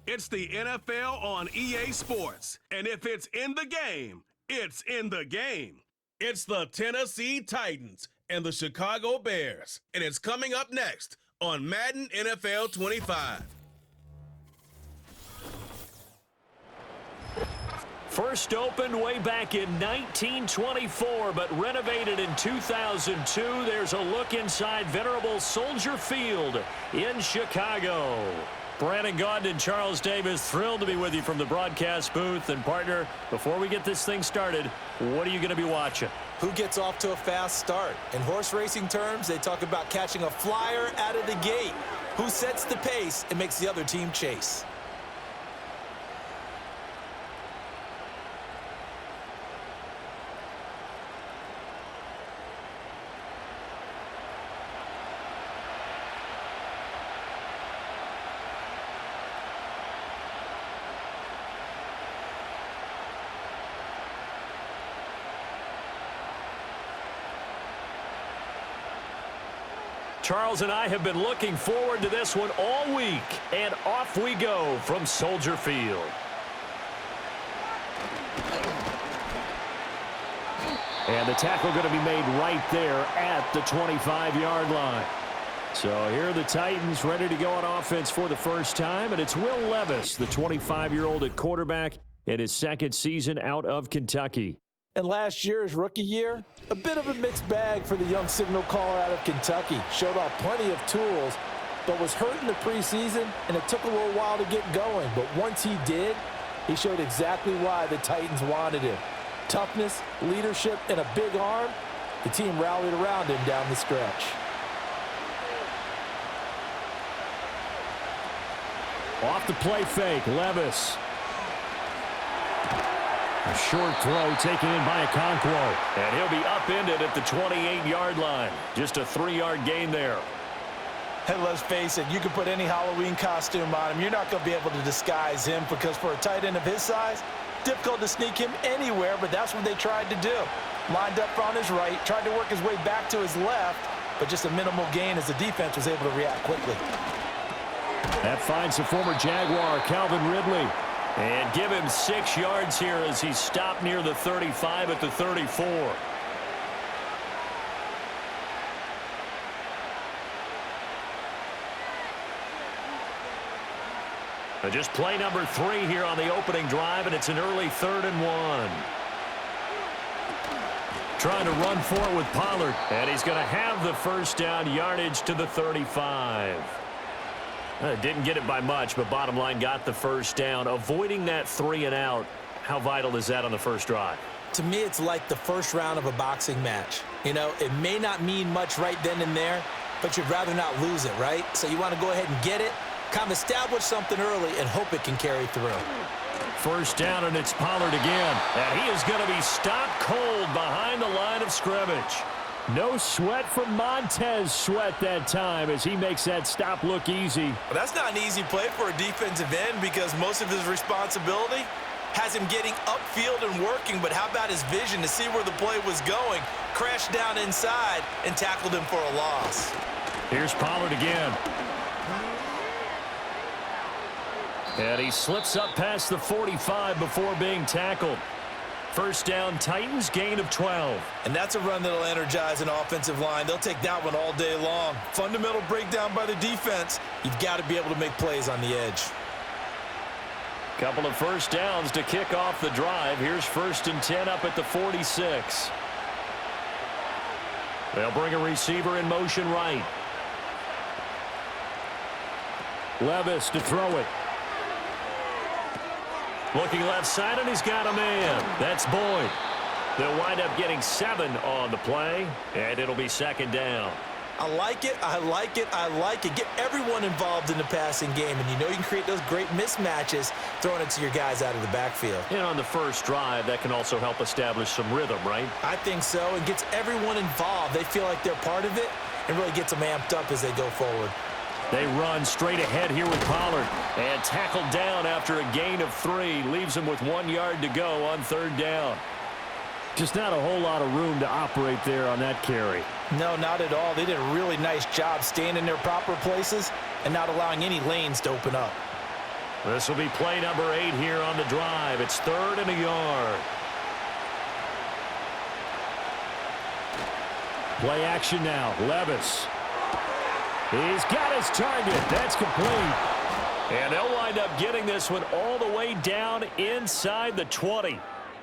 It's the NFL on EA Sports. And if it's in the game, it's in the game. It's the Tennessee Titans and the Chicago Bears. And it's coming up next on Madden NFL 25. First opened way back in 1924, but renovated in 2002. There's a look inside venerable Soldier Field in Chicago. Brandon Gaudin and Charles Davis, thrilled to be with you from the broadcast booth. And partner, before we get this thing started, what are you going to be watching? Who gets off to a fast start? In horse racing terms, they talk about catching a flyer out of the gate. Who sets the pace and makes the other team chase? Charles and I have been looking forward to this one all week, and off we go from Soldier Field. And the tackle going to be made right there at the 25-yard line. So here are the Titans ready to go on offense for the first time, and it's Will Levis, the 25-year-old at quarterback, in his second season out of Kentucky. And last year's rookie year, a bit of a mixed bag for the young signal caller out of Kentucky. Showed off plenty of tools, but was hurt in the preseason, and it took a little while to get going. But once he did, he showed exactly why the Titans wanted him. Toughness, leadership, and a big arm. The team rallied around him down the stretch. Off the play fake, Levis. A short throw taken in by Okonkwo. And he'll be upended at the 28-yard line. Just a 3-yard gain there. And let's face it, you can put any Halloween costume on him. You're not going to be able to disguise him because for a tight end of his size, difficult to sneak him anywhere, but that's what they tried to do. Lined up on his right, tried to work his way back to his left, but just a minimal gain as the defense was able to react quickly. That finds the former Jaguar, Calvin Ridley. And give him 6 yards here as he stopped near the 35 at the 34. Just play number 3 here on the opening drive, and it's an early 3rd and 1. Trying to run for it with Pollard, and he's going to have the first down, yardage to the 35. Didn't get it by much, but bottom line got the first down. Avoiding that 3 and out, how vital is that on the first drive? To me, it's like the first round of a boxing match. You know, it may not mean much right then and there, but you'd rather not lose it, right? So you want to go ahead and get it, kind of establish something early, and hope it can carry through. First down, and it's Pollard again. And he is going to be stopped cold behind the line of scrimmage. No sweat from Montez Sweat that time as he makes that stop look easy. Well, that's not an easy play for a defensive end because most of his responsibility has him getting upfield and working, but how about his vision to see where the play was going, crashed down inside, and tackled him for a loss. Here's Pollard again. And he slips up past the 45 before being tackled. First down, Titans, gain of 12. And that's a run that'll energize an offensive line. They'll take that one all day long. Fundamental breakdown by the defense. You've got to be able to make plays on the edge. Couple of first downs to kick off the drive. Here's 1st and 10 up at the 46. They'll bring a receiver in motion right. Levis to throw it. Looking left side, and he's got a man. That's Boyd. They'll wind up getting 7 on the play, and it'll be 2nd down. I like it, I like it, I like it. Get everyone involved in the passing game, and you know you can create those great mismatches throwing it to your guys out of the backfield. And on the first drive, that can also help establish some rhythm, right? I think so. It gets everyone involved. They feel like they're part of it and really gets them amped up as they go forward. They run straight ahead here with Pollard and tackled down after a gain of 3. Leaves him with 1 yard to go on 3rd down. Just not a whole lot of room to operate there on that carry. No, not at all. They did a really nice job staying in their proper places and not allowing any lanes to open up. This will be play number 8 here on the drive. It's 3rd and a yard. Play action now. Levis. He's got his target. That's complete. And they'll wind up getting this one all the way down inside the 20.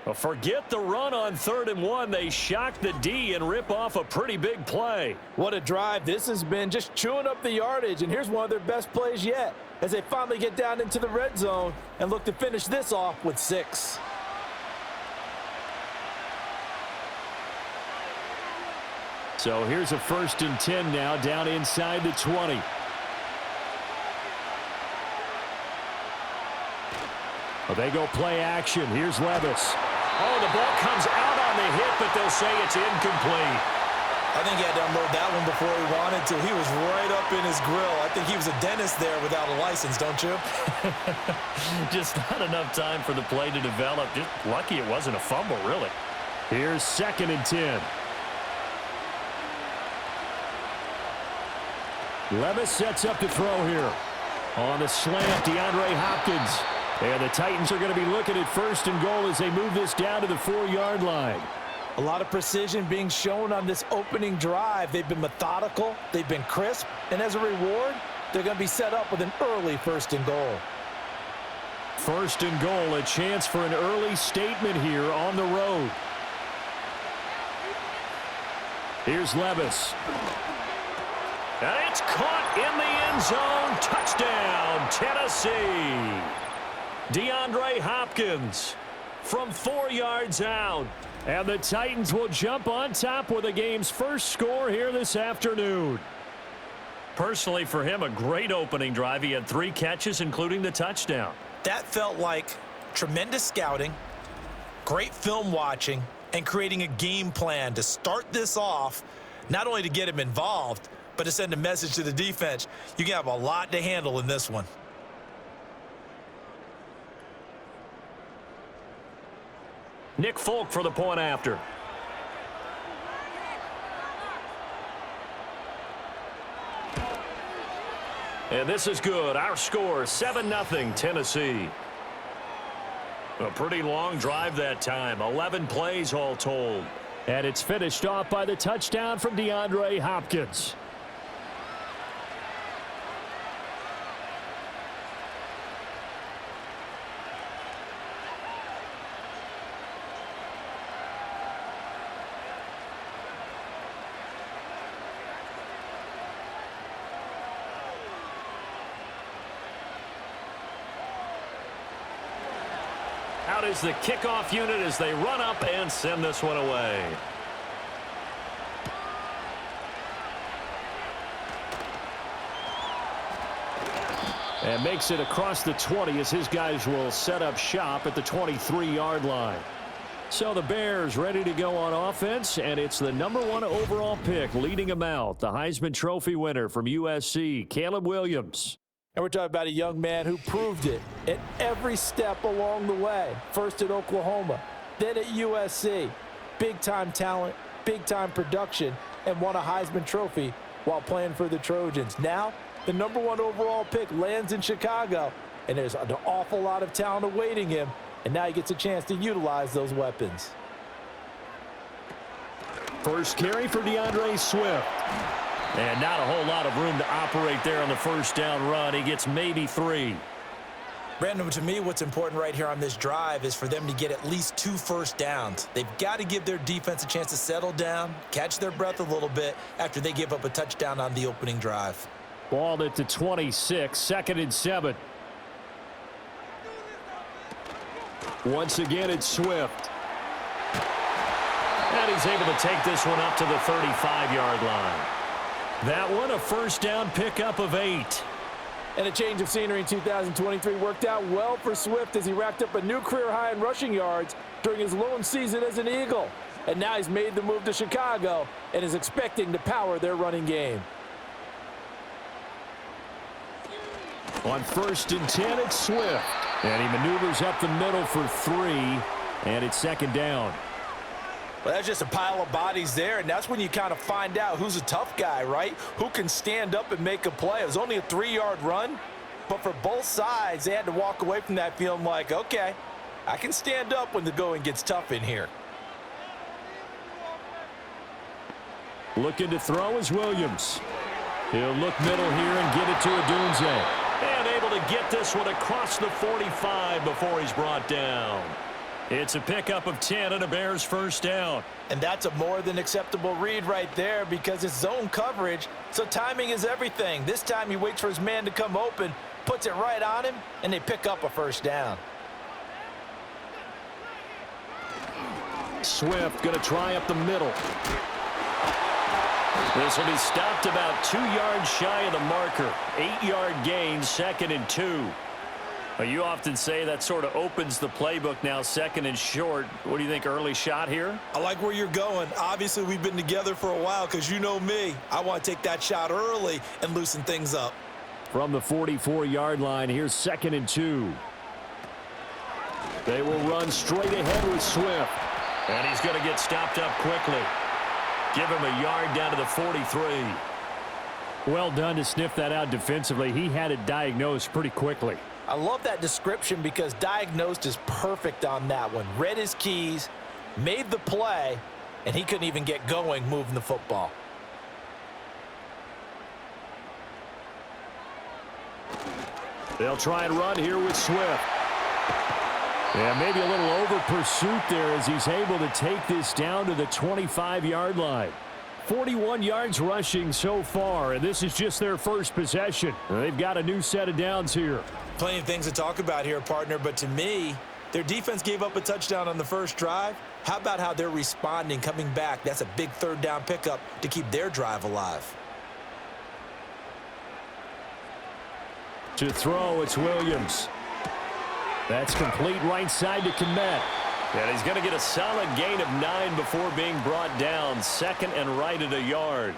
Well, forget the run on 3rd and 1. They shock the D and rip off a pretty big play. What a drive this has been, just chewing up the yardage. And here's one of their best plays yet as they finally get down into the red zone and look to finish this off with 6. So here's a 1st and 10 now down inside the 20. Well, they go play action. Here's Levis. Oh, the ball comes out on the hit, but they'll say it's incomplete. I think he had to unload that one before he wanted to. He was right up in his grill. I think he was a dentist there without a license, don't you? Just not enough time for the play to develop. Just lucky it wasn't a fumble, really. Here's 2nd and 10. Levis sets up to throw here. On the slant, DeAndre Hopkins. And the Titans are going to be looking at 1st and goal as they move this down to the 4-yard line. A lot of precision being shown on this opening drive. They've been methodical, they've been crisp, and as a reward, they're going to be set up with an early 1st and goal. 1st and goal, a chance for an early statement here on the road. Here's Levis. And it's caught in the end zone. Touchdown, Tennessee. DeAndre Hopkins from 4 yards out. And the Titans will jump on top with the game's first score here this afternoon. Personally, for him, a great opening drive. He had 3 catches, including the touchdown. That felt like tremendous scouting, great film watching, and creating a game plan to start this off, not only to get him involved, but to send a message to the defense. You can have a lot to handle in this one. Nick Folk for the point after. And this is good. Our score, 7-0 Tennessee. A pretty long drive that time. 11 plays all told. And it's finished off by the touchdown from DeAndre Hopkins. Out is the kickoff unit as they run up and send this one away. And makes it across the 20 as his guys will set up shop at the 23-yard line. So the Bears ready to go on offense, and it's the #1 overall pick leading them out, the Heisman Trophy winner from USC, Caleb Williams. And we're talking about a young man who proved it at every step along the way. First at Oklahoma, then at USC. Big-time talent, big-time production, and won a Heisman Trophy while playing for the Trojans. Now, the #1 overall pick lands in Chicago, and there's an awful lot of talent awaiting him, and now he gets a chance to utilize those weapons. First carry for DeAndre Swift. And not a whole lot of room to operate there on the first down run. He gets maybe 3. Brandon, to me, what's important right here on this drive is for them to get at least 2 first downs. They've got to give their defense a chance to settle down, catch their breath a little bit after they give up a touchdown on the opening drive. Ball at the 26, 2nd and 7. Once again, it's Swift. And he's able to take this one up to the 35-yard line. That one, a first down pickup of 8. And a change of scenery in 2023 worked out well for Swift as he racked up a new career high in rushing yards during his lone season as an Eagle. And now he's made the move to Chicago and is expecting to power their running game. On 1st and 10, it's Swift. And he maneuvers up the middle for 3, and it's 2nd down. Well, that's just a pile of bodies there, and that's when you kind of find out who's a tough guy, right? Who can stand up and make a play. It was only a 3-yard run, But for both sides, they had to walk away from that feeling like, okay, I can stand up when the going gets tough in here. Looking to throw is Williams. He'll look middle here and get it to Odunze. And able to get this one across the 45 before he's brought down. It's a pickup of 10 and a Bears first down. And that's a more than acceptable read right there because it's zone coverage, so timing is everything. This time he waits for his man to come open, puts it right on him, and they pick up a first down. Swift going to try up the middle. This will be stopped about 2 yards shy of the marker. 8-yard gain, 2nd and 2. Well, you often say that sort of opens the playbook now, 2nd and short. What do you think, early shot here? I like where you're going. Obviously, we've been together for a while because you know me. I want to take that shot early and loosen things up. From the 44-yard line, here's 2nd and 2. They will run straight ahead with Swift. And he's going to get stopped up quickly. Give him a yard down to the 43. Well done to sniff that out defensively. He had it diagnosed pretty quickly. I love that description because diagnosed is perfect on that one. Read his keys, made the play, and he couldn't even get going moving the football. They'll try and run here with Swift. Yeah, maybe a little over pursuit there as he's able to take this down to the 25-yard line. 41 yards rushing so far, and this is just their first possession. They've got a new set of downs here. Plenty of things to talk about here, partner, but to me, their defense gave up a touchdown on the first drive. How about how they're responding, coming back? That's a big third down pickup to keep their drive alive. To throw, it's Williams. That's complete right side to Kmet. And he's going to get a solid gain of 9 before being brought down. 2nd and right at a yard.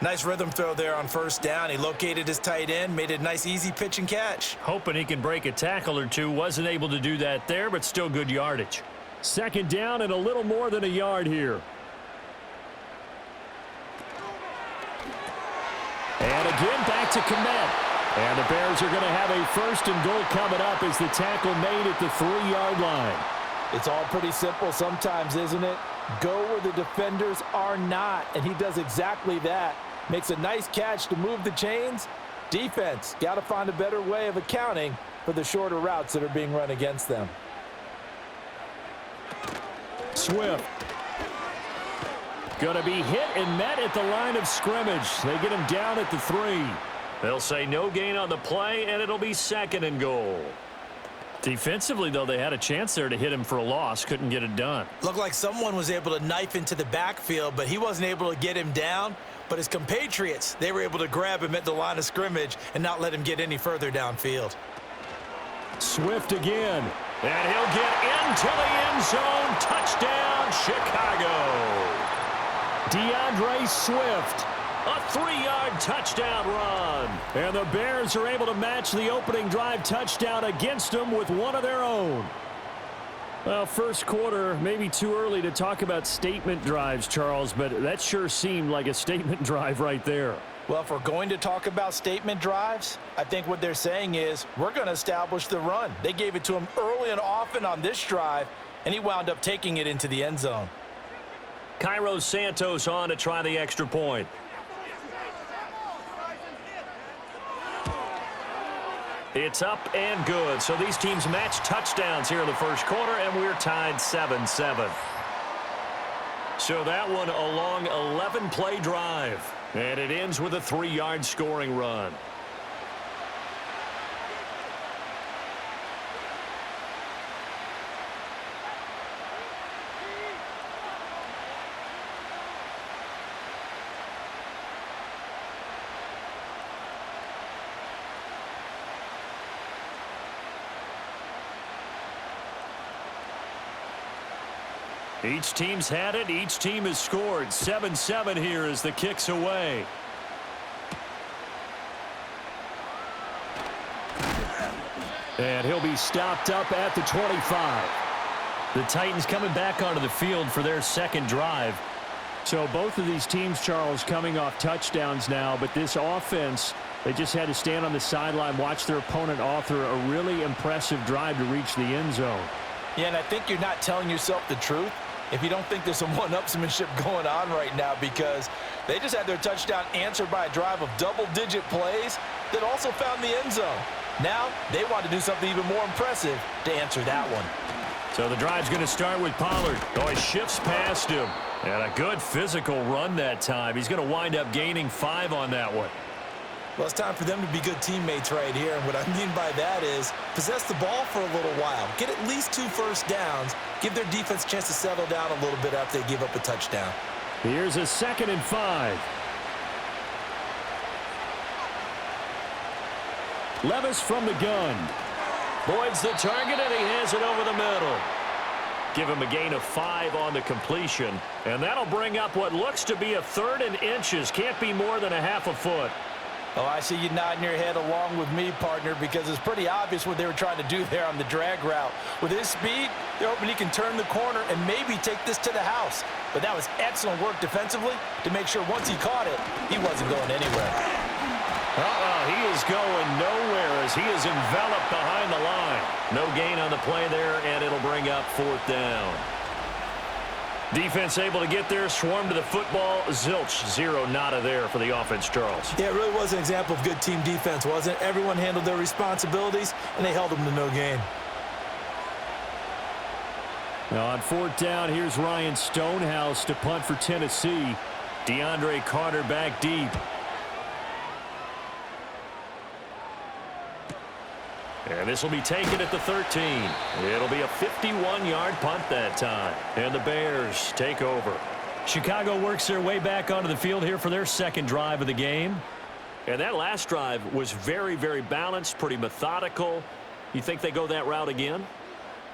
Nice rhythm throw there on first down. He located his tight end, made a nice easy pitch and catch. Hoping he can break a tackle or two. Wasn't able to do that there, but still good yardage. 2nd down and a little more than a yard here. And again back to Kmet. And the Bears are going to have a 1st and goal coming up as the tackle made at the 3-yard line. It's all pretty simple sometimes, isn't it? Go where the defenders are not, and he does exactly that. Makes a nice catch to move the chains. Defense, got to find a better way of accounting for the shorter routes that are being run against them. Swift. Going to be hit and met at the line of scrimmage. They get him down at the 3. They'll say no gain on the play, and it'll be 2nd and goal. Defensively, though, they had a chance there to hit him for a loss. Couldn't get it done. Looked like someone was able to knife into the backfield, but he wasn't able to get him down. But his compatriots, they were able to grab him at the line of scrimmage and not let him get any further downfield. Swift again. And he'll get into the end zone. Touchdown, Chicago. DeAndre Swift. A 3-yard touchdown run. And the Bears are able to match the opening drive touchdown against them with one of their own. Well, first quarter, maybe too early to talk about statement drives, Charles, but that sure seemed like a statement drive right there. Well, if we're going to talk about statement drives, I think what they're saying is we're going to establish the run. They gave it to him early and often on this drive, and he wound up taking it into the end zone. Cairo Santos on to try the extra point. It's up and good. So these teams match touchdowns here in the first quarter, and we're tied 7-7. So that one a long 11-play drive, and it ends with a 3-yard scoring run. Each team's had it. Each team has scored. 7-7 here as the kick's away. And he'll be stopped up at the 25. The Titans coming back onto the field for their second drive. So both of these teams, Charles, coming off touchdowns now, but this offense, they just had to stand on the sideline, watch their opponent author a really impressive drive to reach the end zone. Yeah, and I think you're not telling yourself the truth if you don't think there's some one-upsmanship going on right now, because they just had their touchdown answered by a drive of double-digit plays that also found the end zone. Now they want to do something even more impressive to answer that one. So the drive's going to start with Pollard. Oh, he shifts past him. And a good physical run that time. He's going to wind up gaining 5 on that one. Well, it's time for them to be good teammates right here. And what I mean by that is possess the ball for a little while. Get at least 2 first downs. Give their defense a chance to settle down a little bit after they give up a touchdown. Here's a 2nd and 5. Levis from the gun. Boyd's the target, and he has it over the middle. Give him a gain of 5 on the completion. And that'll bring up what looks to be a 3rd and inches. Can't be more than a half a foot. Oh, I see you nodding your head along with me, partner, because it's pretty obvious what they were trying to do there on the drag route. With his speed, they're hoping he can turn the corner and maybe take this to the house. But that was excellent work defensively to make sure once he caught it, he wasn't going anywhere. He is going nowhere as he is enveloped behind the line. No gain on the play there, and it'll bring up 4th down. Defense able to get there, swarm to the football. Zilch, 0 nada there for the offense, Charles. Yeah, it really was an example of good team defense, wasn't it? Everyone handled their responsibilities, and they held them to no gain. Now on 4th down, here's Ryan Stonehouse to punt for Tennessee. DeAndre Carter back deep. And this will be taken at the 13. It'll be a 51-yard punt that time. And the Bears take over. Chicago works their way back onto the field here for their 2nd drive of the game. And that last drive was very, very balanced, pretty methodical. You think they go that route again?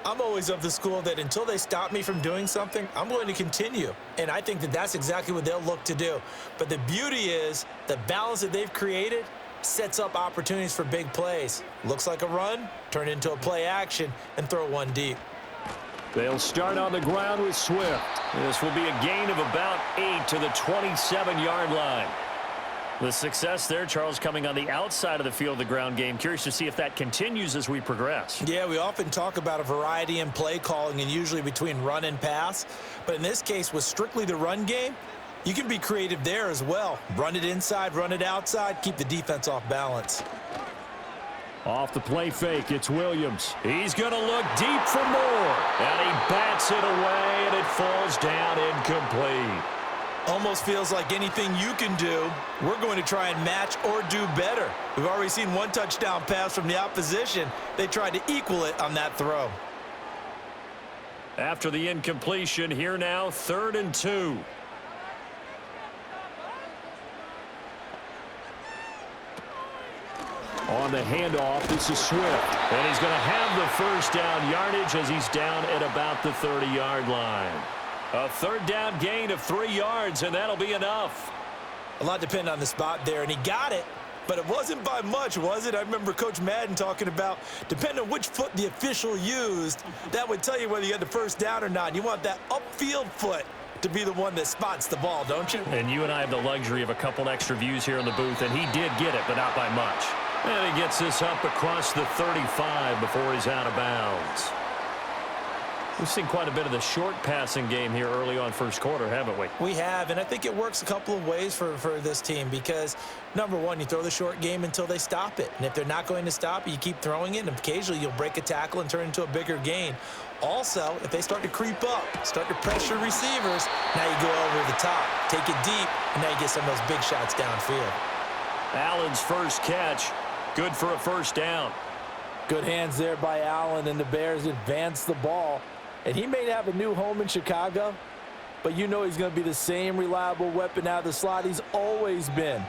I'm always of the school that until they stop me from doing something, I'm going to continue. And I think that that's exactly what they'll look to do. But the beauty is the balance that they've created sets up opportunities for big plays. Looks like a run, turn into a play action, and throw one deep. They'll start on the ground with Swift. This will be a gain of about 8 to the 27-yard line. The success there, Charles, coming on the outside of the field, the ground game. Curious to see if that continues as we progress. Yeah, we often talk about a variety in play calling and usually between run and pass. But in this case, with strictly the run game, you can be creative there as well. Run it inside, run it outside, keep the defense off balance. Off the play fake, it's Williams. He's going to look deep for more. And he bats it away, and it falls down incomplete. Almost feels like anything you can do, we're going to try and match or do better. We've already seen one touchdown pass from the opposition. They tried to equal it on that throw. After the incompletion, here now, 3rd and 2. On the handoff, this is Swift. And he's going to have the 1st down yardage as he's down at about the 30-yard line. A 3rd down gain of 3 yards, and that'll be enough. A lot depended on the spot there, and he got it. But it wasn't by much, was it? I remember Coach Madden talking about, depending on which foot the official used, that would tell you whether you had the 1st down or not. You want that upfield foot to be the one that spots the ball, don't you? And you and I have the luxury of a couple extra views here in the booth, and he did get it, but not by much. And he gets this up across the 35 before he's out of bounds. We've seen quite a bit of the short passing game here early on 1st quarter, haven't we? We have, and I think it works a couple of ways for this team because, number one, you throw the short game until they stop it. And if they're not going to stop it, you keep throwing it, and occasionally you'll break a tackle and turn it into a bigger gain. Also, if they start to creep up, start to pressure receivers, now you go over the top, take it deep, and now you get some of those big shots downfield. Allen's first catch, good for a 1st down. Good hands there by Allen, and the Bears advance the ball. And he may have a new home in Chicago, but you know he's going to be the same reliable weapon out of the slot he's always been.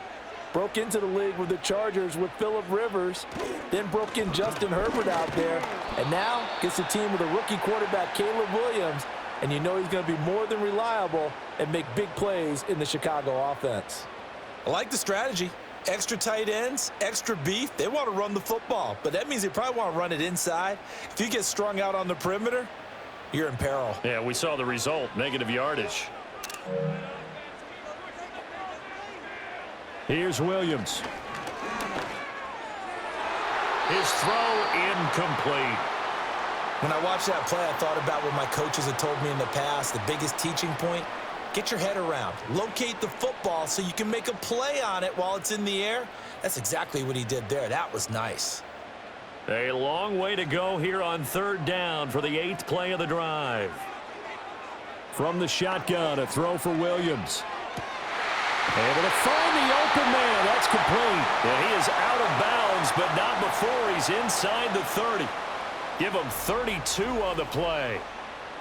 Broke into the league with the Chargers with Phillip Rivers, then broke in Justin Herbert out there, and now gets a team with a rookie quarterback, Caleb Williams, and you know he's going to be more than reliable and make big plays in the Chicago offense. I like the strategy. Extra tight ends, extra beef. They want to run the football, but that means they probably want to run it inside. If you get strung out on the perimeter, you're in peril. Yeah, we saw the result, negative yardage. Here's Williams. His throw incomplete. When I watched that play, I thought about what my coaches had told me in the past. The biggest teaching point, get your head around. Locate the football so you can make a play on it while it's in the air. That's exactly what he did there. That was nice. A long way to go here on third down for the 8th play of the drive. From the shotgun, a throw for Williams. Able to find the open man. That's complete. And he is out of bounds, but not before he's inside the 30. Give him 32 on the play.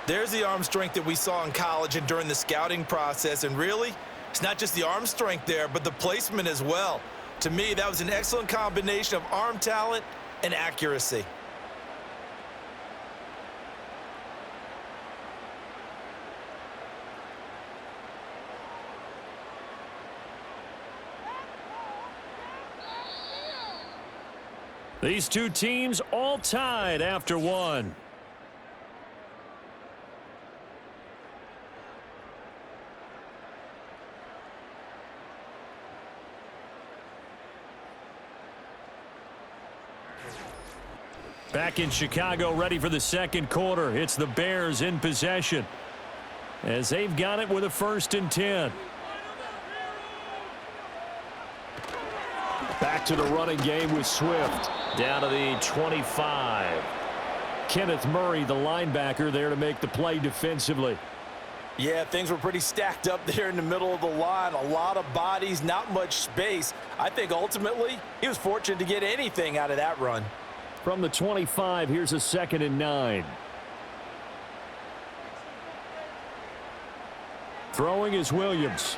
There's the arm strength that we saw in college and during the scouting process. And really, it's not just the arm strength there, but the placement as well. To me, that was an excellent combination of arm talent and accuracy. These two teams all tied after one. Back in Chicago, ready for the second quarter. It's the Bears in possession as they've got it with a 1st and 10. Back to the running game with Swift. Down to the 25. Kenneth Murray, the linebacker, there to make the play defensively. Yeah, things were pretty stacked up there in the middle of the line. A lot of bodies, not much space. I think ultimately he was fortunate to get anything out of that run. From the 25, here's a 2nd and 9. Throwing is Williams.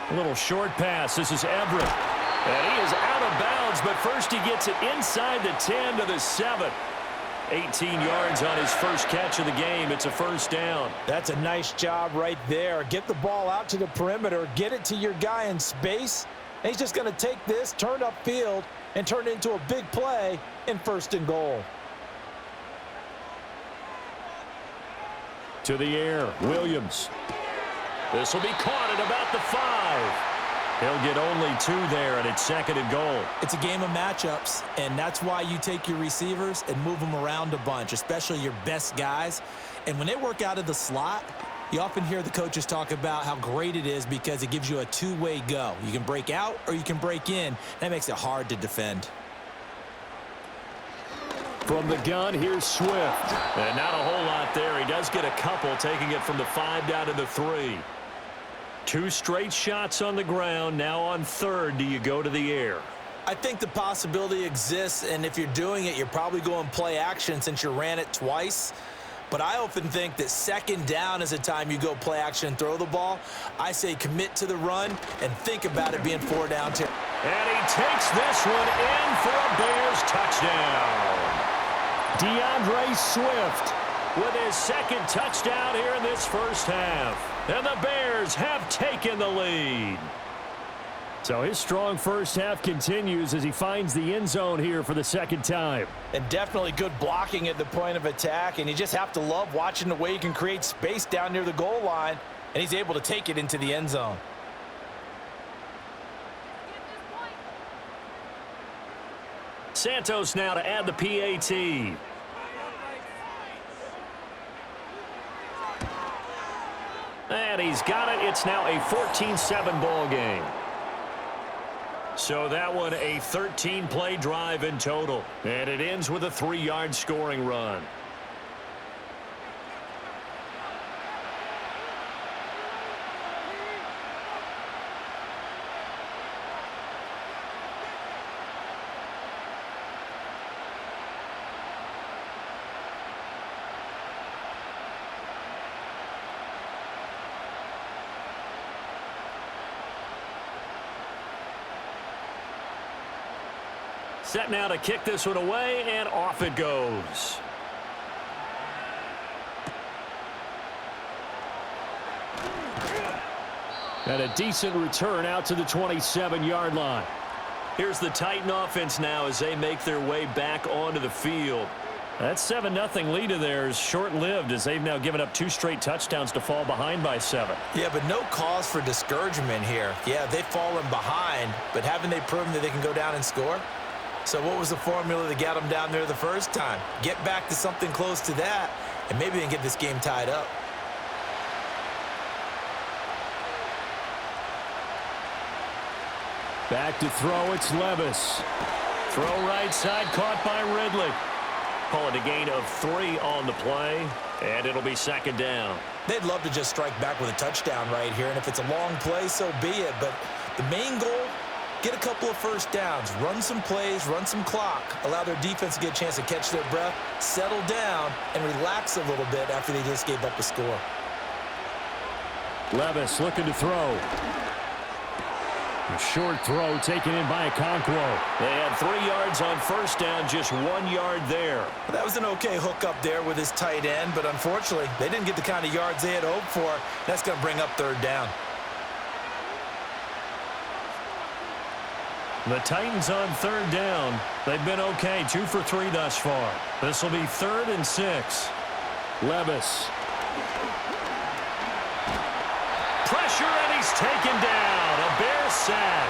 A little short pass. This is Everett. And he is out of bounds, but first he gets it inside the 10 to the 7. 18 yards on his first catch of the game. It's a 1st down. That's a nice job right there. Get the ball out to the perimeter. Get it to your guy in space. And he's just going to take this, turn upfield, and turn it into a big play in 1st and goal. To the air, Williams. This will be caught at about the 5. He'll get only 2 there, and it's 2nd and goal. It's a game of matchups, and that's why you take your receivers and move them around a bunch, especially your best guys. And when they work out of the slot, you often hear the coaches talk about how great it is because it gives you a two-way go. You can break out or you can break in. That makes it hard to defend. From the gun, here's Swift. And not a whole lot there. He does get a couple, taking it from the 5 down to the 3. 2 straight shots on the ground. Now on 3rd, do you go to the air? I think the possibility exists, and if you're doing it, you're probably going play action since you ran it twice. But I often think that 2nd down is a time you go play action and throw the ball. I say commit to the run and think about it being 4 down. And he takes this one in for a Bears touchdown. DeAndre Swift with his 2nd touchdown here in this first half. And the Bears have taken the lead. So his strong first half continues as he finds the end zone here for the 2nd time. And definitely good blocking at the point of attack. And you just have to love watching the way he can create space down near the goal line. And he's able to take it into the end zone. Santos now to add the PAT. And he's got it. It's now a 14-7 ball game. So that one a 13-play drive in total. And it ends with a 3-yard scoring run. Set now to kick this one away, and off it goes. And a decent return out to the 27-yard line. Here's the Titan offense now as they make their way back onto the field. That 7-0 lead of theirs short-lived as they've now given up 2 straight touchdowns to fall behind by 7. Yeah, but no cause for discouragement here. Yeah, they've fallen behind, but haven't they proven that they can go down and score? So what was the formula that got them down there the first time? Get back to something close to that, and maybe they can get this game tied up. Back to throw, it's Levis. Throw right side, caught by Ridley. Call it a gain of 3 on the play, and it'll be 2nd down. They'd love to just strike back with a touchdown right here, and if it's a long play, so be it. But the main goal, get a couple of first downs, run some plays, run some clock, allow their defense to get a chance to catch their breath, settle down, and relax a little bit after they just gave up a score. Levis looking to throw. A short throw taken in by Okonkwo. They had 3 yards on first down, just 1 yard there. Well, that was an okay hook up there with his tight end, but unfortunately, they didn't get the kind of yards they had hoped for. That's going to bring up 3rd down. The Titans on 3rd down. They've been okay, 2 for 3 thus far. This will be 3rd and 6. Levis. Pressure, and he's taken down. A Bear sack.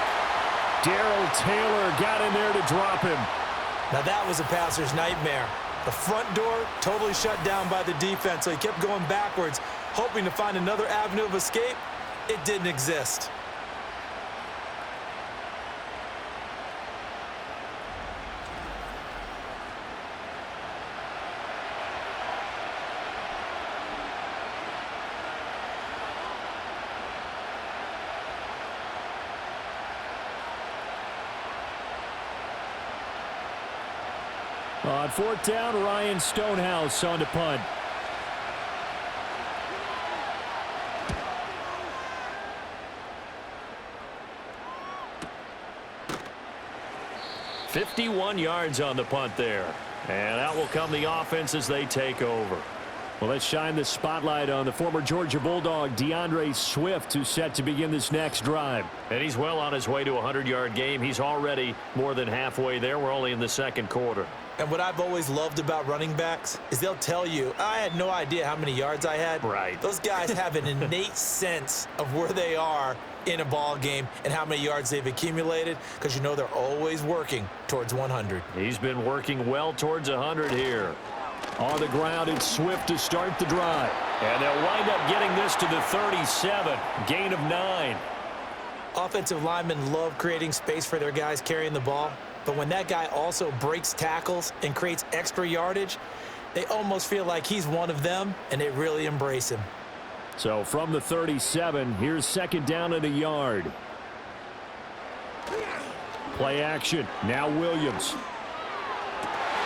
Darrell Taylor got in there to drop him. Now that was a passer's nightmare. The front door totally shut down by the defense, so he kept going backwards, hoping to find another avenue of escape. It didn't exist. On 4th down, Ryan Stonehouse on to punt. $51 yards on the punt there. And out will come the offense as they take over. Well, let's shine the spotlight on the former Georgia Bulldog, DeAndre Swift, who's set to begin this next drive. And he's well on his way to a 100-yard game. He's already more than halfway there. We're only in the 2nd quarter. And what I've always loved about running backs is they'll tell you, I had no idea how many yards I had. Right. Those guys have an innate sense of where they are in a ball game and how many yards they've accumulated, because you know they're always working towards 100. He's been working well towards 100 here. On the ground, it's Swift to start the drive. And they'll wind up getting this to the 37. Gain of 9. Offensive linemen love creating space for their guys carrying the ball. But when that guy also breaks tackles and creates extra yardage, they almost feel like he's one of them, and they really embrace him. So from the 37, here's 2nd down and a yard. Play action. Now Williams.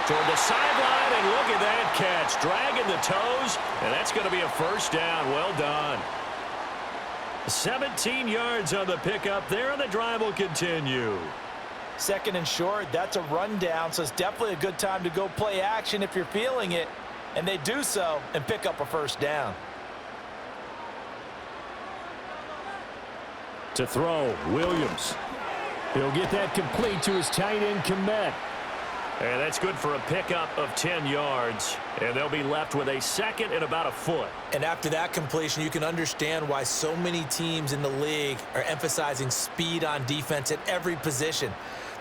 Toward the sideline, and look at that catch. Dragging the toes, and that's going to be a 1st down. Well done. 17 yards on the pickup there, and the drive will continue. 2nd and short, that's a rundown, so it's definitely a good time to go play action if you're feeling it. And they do so and pick up a 1st down. To throw, Williams. He'll get that complete to his tight end, Kmet. And that's good for a pickup of 10 yards. And they'll be left with a 2nd and about a foot. And after that completion, you can understand why so many teams in the league are emphasizing speed on defense at every position.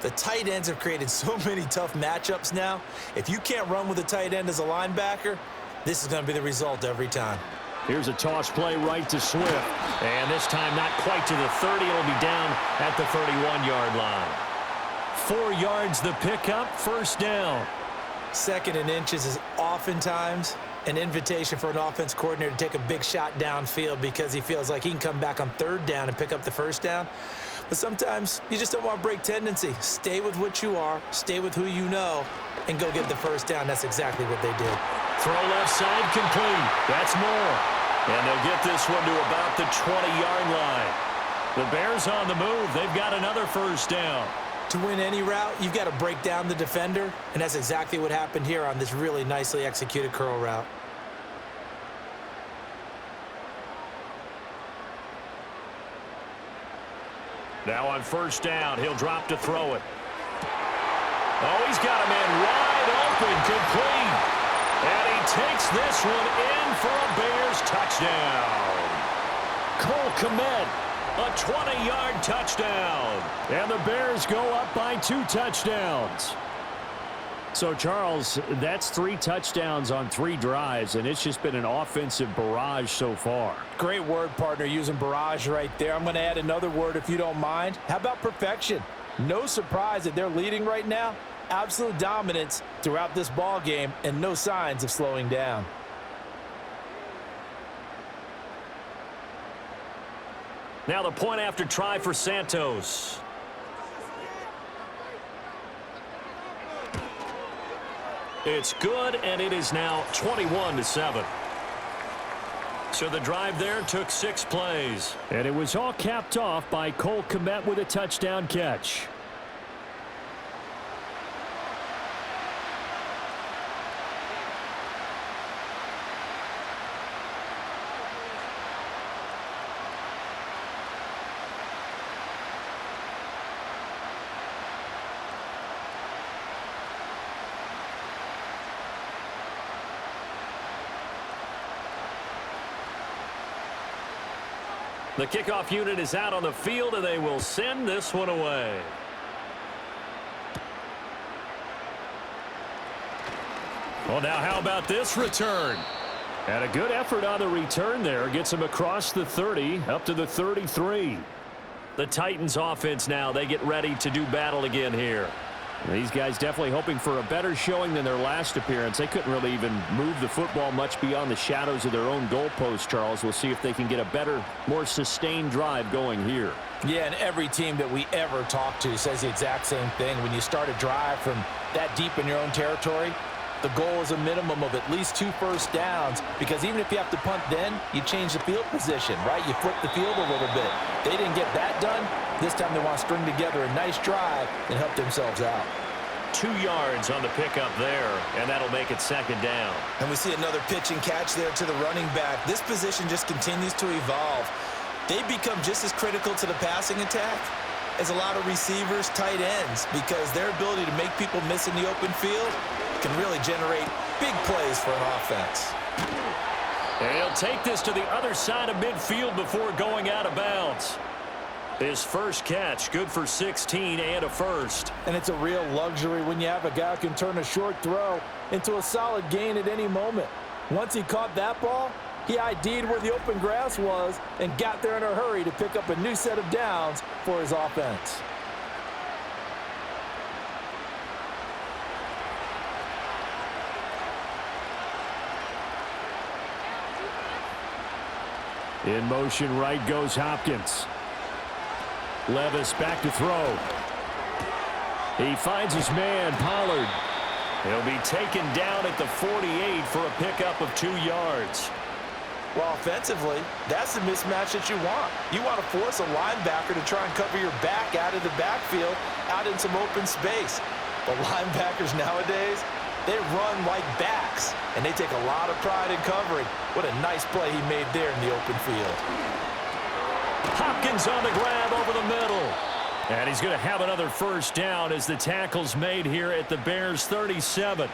The tight ends have created so many tough matchups now. If you can't run with a tight end as a linebacker, this is going to be the result every time. Here's a toss play right to Swift. And this time not quite to the 30. It'll be down at the 31-yard line. 4 yards the pickup, 1st down. 2nd and inches is oftentimes an invitation for an offense coordinator to take a big shot downfield because he feels like he can come back on 3rd down and pick up the 1st down. But sometimes you just don't want to break tendency. Stay with what you are, stay with who you know, and go get the 1st down. That's exactly what they did. Throw left side complete. That's more. And they'll get this one to about the 20-yard line. The Bears on the move. They've got another 1st down. To win any route, you've got to break down the defender, and that's exactly what happened here on this really nicely executed curl route. Now on 1st down, he'll drop to throw it. Oh, he's got a man wide open, complete. And he takes this one in for a Bears touchdown. Cole Kmet, a 20-yard touchdown. And the Bears go up by 2 touchdowns. So, Charles, that's 3 touchdowns on 3 drives, and it's just been an offensive barrage so far. Great word, partner, using barrage right there. I'm going to add another word if you don't mind. How about perfection? No surprise that they're leading right now. Absolute dominance throughout this ball game and no signs of slowing down. Now the point after try for Santos. It's good, and it is now 21-7. So the drive there took 6 plays. And it was all capped off by Cole Kmet with a touchdown catch. The kickoff unit is out on the field, and they will send this one away. Well, now how about this return? And a good effort on the return there. Gets him across the 30, up to the 33. The Titans offense now, they get ready to do battle again here. These guys definitely hoping for a better showing than their last appearance. They couldn't really even move the football much beyond the shadows of their own goalpost, Charles. We'll see if they can get a better, more sustained drive going here. Yeah, and every team that we ever talk to says the exact same thing. When you start a drive from that deep in your own territory, the goal is a minimum of at least 2 first downs, because even if you have to punt then, you change the field position, right? You flip the field a little bit. They didn't get that done. This time they want to string together a nice drive and help themselves out. 2 yards on the pickup there, and that'll make it 2nd down. And we see another pitch and catch there to the running back. This position just continues to evolve. They become just as critical to the passing attack as a lot of receivers, tight ends, because their ability to make people miss in the open field can really generate big plays for an offense. And he'll take this to the other side of midfield before going out of bounds. His first catch, good for 16 and a first. And it's a real luxury when you have a guy who can turn a short throw into a solid gain at any moment. Once he caught that ball, he ID'd where the open grass was and got there in a hurry to pick up a new set of downs for his offense. In motion right goes Hopkins. Levis back to throw. He finds his man, Pollard. He'll be taken down at the 48 for a pickup of 2 yards. Well, offensively, that's the mismatch that you want. You want to force a linebacker to try and cover your back out of the backfield, out in some open space. But linebackers nowadays, they run like backs, and they take a lot of pride in covering. What a nice play he made there in the open field. Hopkins on the grab over the middle. And he's going to have another first down as the tackle's made here at the Bears 37.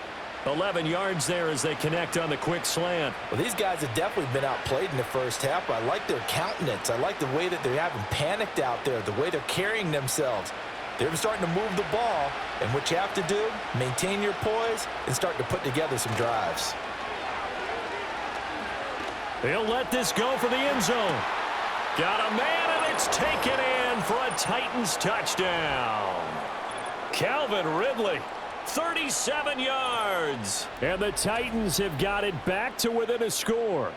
11 yards there as they connect on the quick slant. Well, these guys have definitely been outplayed in the first half. I like their countenance. I like the way that they haven't panicked out there, the way they're carrying themselves. They're starting to move the ball, and what you have to do, maintain your poise and start to put together some drives. They'll let this go for the end zone. Got a man, and it's taken in for a Titans touchdown. Calvin Ridley, 37 yards. And the Titans have got it back to within a score.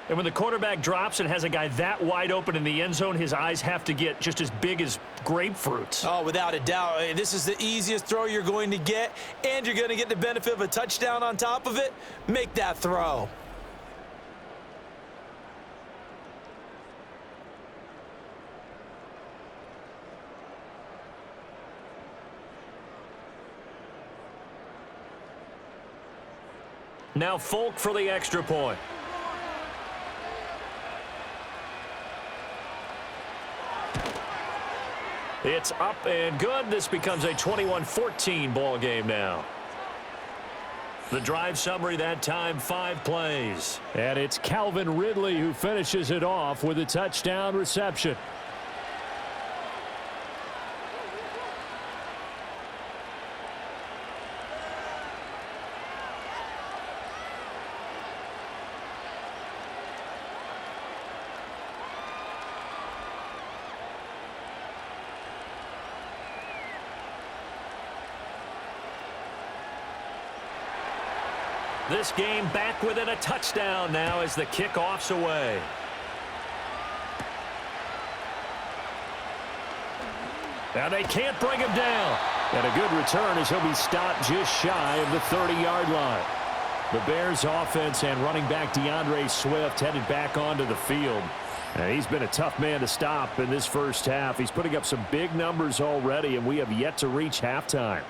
And when the quarterback drops and has a guy that wide open in the end zone, his eyes have to get just as big as grapefruits. Oh, without a doubt. This is the easiest throw you're going to get, and you're going to get the benefit of a touchdown on top of it. Make that throw. Now Folk for the extra point. It's up and good. This becomes a 21-14 ball game now. The drive summary that time, 5 plays. And it's Calvin Ridley who finishes it off with a touchdown reception. This game back within a touchdown now as the kickoff's away. Now they can't bring him down. And a good return as he'll be stopped just shy of the 30-yard line. The Bears offense and running back DeAndre Swift headed back onto the field. And he's been a tough man to stop in this first half. He's putting up some big numbers already, and we have yet to reach halftime.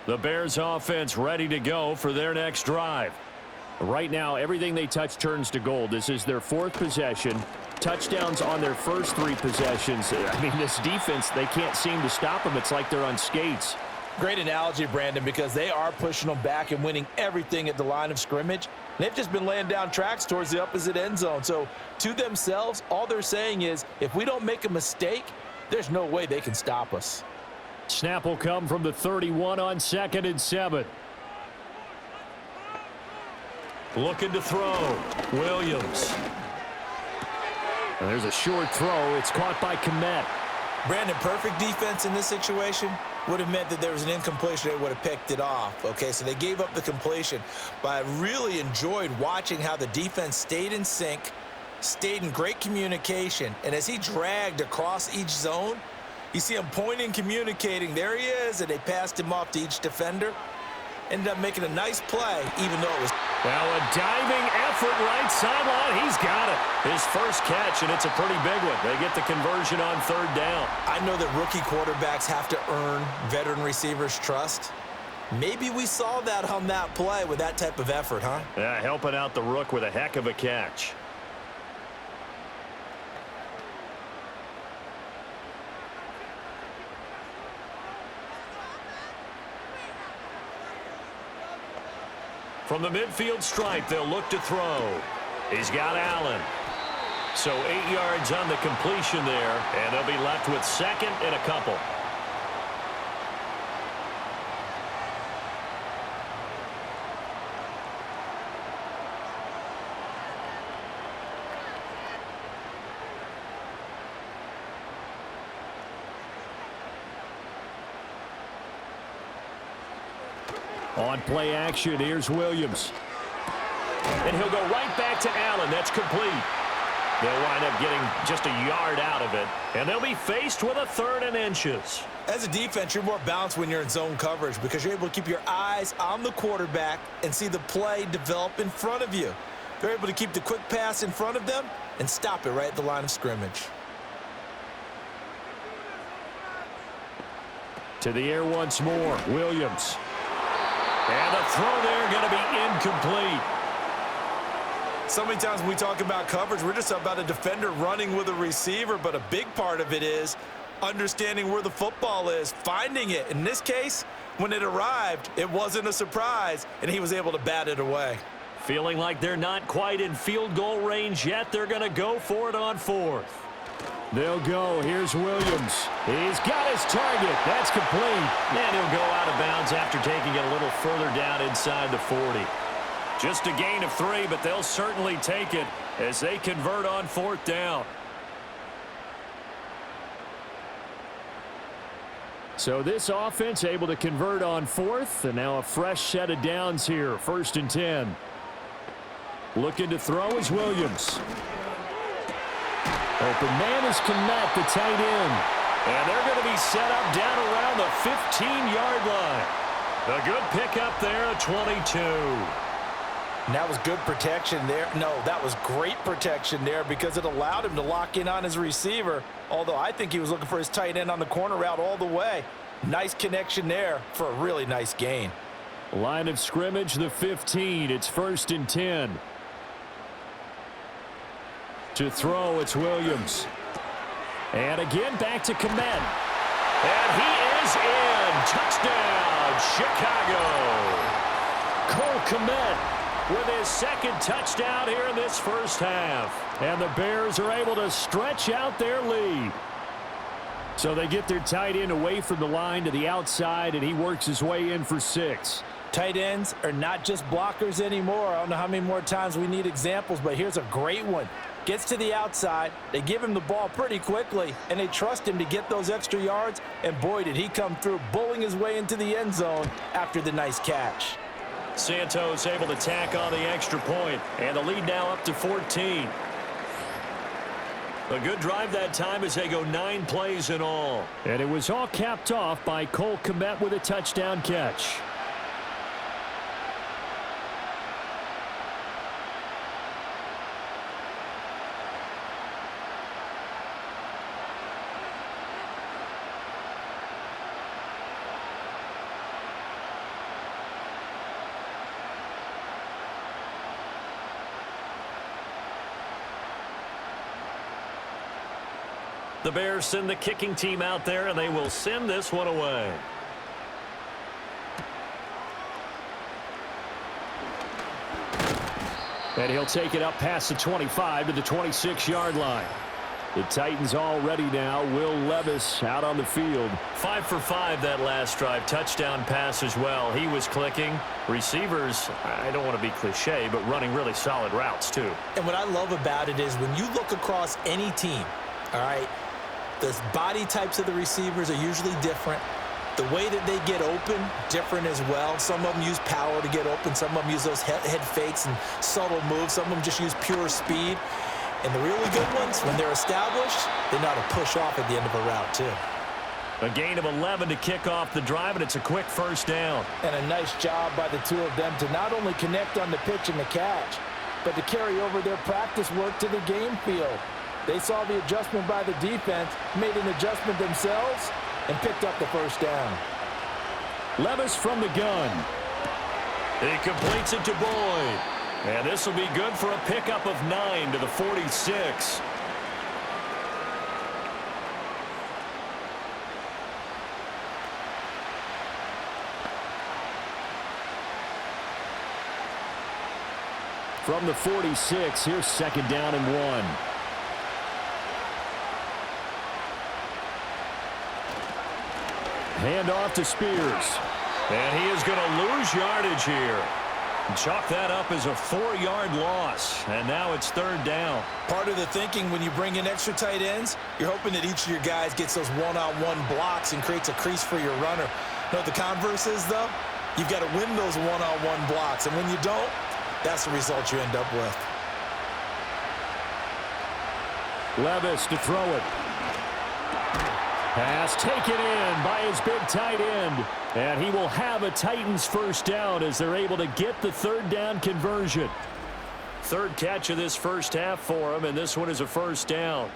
The Bears offense ready to go for their next drive. Right now, everything they touch turns to gold. This is their 4th possession. Touchdowns on their first 3 possessions. I mean, this defense, they can't seem to stop them. It's like they're on skates. Great analogy, Brandon, because they are pushing them back and winning everything at the line of scrimmage. They've just been laying down tracks towards the opposite end zone. So to themselves, all they're saying is, if we don't make a mistake, there's no way they can stop us. Snap will come from the 31 on 2nd and 7. Looking to throw. Williams. And there's a short throw. It's caught by Kmet. Brandon, perfect defense in this situation would have meant that there was an incompletion. They would have picked it off. Okay, so they gave up the completion. But I really enjoyed watching how the defense stayed in sync, stayed in great communication. And as he dragged across each zone, you see him pointing, communicating. There he is, and they passed him off to each defender. Ended up making a nice play, even though it was... Well, a diving effort right sideline. He's got it. His first catch, and it's a pretty big one. They get the conversion on 3rd down. I know that rookie quarterbacks have to earn veteran receivers' trust. Maybe we saw that on that play with that type of effort, huh? Yeah, helping out the rook with a heck of a catch. From the midfield stripe, they'll look to throw. He's got Allen. So 8 yards on the completion there, and they'll be left with 2nd and a couple. On play action, here's Williams. And he'll go right back to Allen. That's complete. They'll wind up getting just a yard out of it. And they'll be faced with a 3rd and inches. As a defense, you're more balanced when you're in zone coverage because you're able to keep your eyes on the quarterback and see the play develop in front of you. They're able to keep the quick pass in front of them and stop it right at the line of scrimmage. To the air once more, Williams. And the throw there going to be incomplete. So many times when we talk about coverage, we're just about a defender running with a receiver, but a big part of it is understanding where the football is, finding it. In this case, when it arrived, it wasn't a surprise, and he was able to bat it away. Feeling like they're not quite in field goal range yet, they're going to go for it on 4th. They'll go. Here's Williams. He's got his target. That's complete. And he'll go out of bounds after taking it a little further down inside the 40. Just a gain of 3, but they'll certainly take it as they convert on 4th down. So this offense able to convert on 4th, and now a fresh set of downs here. 1st and 10. Looking to throw is Williams. Open man is Kmet, the tight end. And they're going to be set up down around the 15-yard line. A good pickup there at 22. And that was good protection there. No, that was great protection there because it allowed him to lock in on his receiver, although I think he was looking for his tight end on the corner route all the way. Nice connection there for a really nice gain. Line of scrimmage, the 15. It's 1st and 10. To throw, it's Williams. And again, back to Kmet. And he is in. Touchdown, Chicago. Cole Kmet with his second touchdown here in this first half. And the Bears are able to stretch out their lead. So they get their tight end away from the line to the outside, and he works his way in for 6. Tight ends are not just blockers anymore. I don't know how many more times we need examples, but here's a great one. Gets to the outside, they give him the ball pretty quickly, and they trust him to get those extra yards, and boy, did he come through, bowling his way into the end zone after the nice catch. Santos able to tack on the extra point, and the lead now up to 14. A good drive that time as they go 9 plays in all. And it was all capped off by Cole Kmet with a touchdown catch. The Bears send the kicking team out there, and they will send this one away. And he'll take it up past the 25 to the 26-yard line. The Titans all ready now. Will Levis out on the field. 5 for 5 that last drive. Touchdown pass as well. He was clicking. Receivers, I don't want to be cliche, but running really solid routes too. And what I love about it is when you look across any team, all right, the body types of the receivers are usually different. The way that they get open, different as well. Some of them use power to get open. Some of them use those head fakes and subtle moves. Some of them just use pure speed. And the really good ones, when they're established, they know how to push off at the end of a route too. A gain of 11 to kick off the drive, and it's a quick first down. And a nice job by the two of them to not only connect on the pitch and the catch, but to carry over their practice work to the game field. They saw the adjustment by the defense, made an adjustment themselves, and picked up the first down. Levis from the gun. He completes it to Boyd. And this will be good for a pickup of 9 to the 46. From the 46, here's second down and 1. Hand off to Spears. And he is going to lose yardage here. Chalk that up as a 4-yard loss. And now it's third down. Part of the thinking when you bring in extra tight ends, you're hoping that each of your guys gets those one-on-one blocks and creates a crease for your runner. You know what the converse is, though? You've got to win those one-on-one blocks. And when you don't, that's the result you end up with. Levis to throw it. Pass taken in by his big tight end. And he will have a Titans first down as they're able to get the third down conversion. Third catch of this first half for him, and this one is a first down.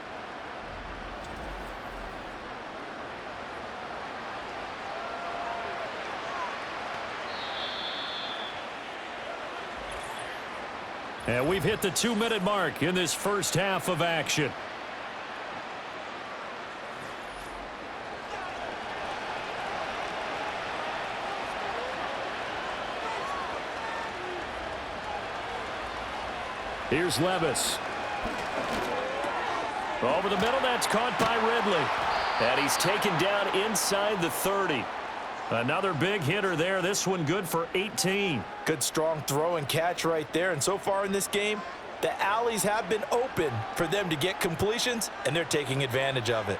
And we've hit the 2-minute mark in this first half of action. Here's Levis. Over the middle, that's caught by Ridley. And he's taken down inside the 30. Another big hitter there. This one good for 18. Good strong throw and catch right there. And so far in this game, the alleys have been open for them to get completions, and they're taking advantage of it.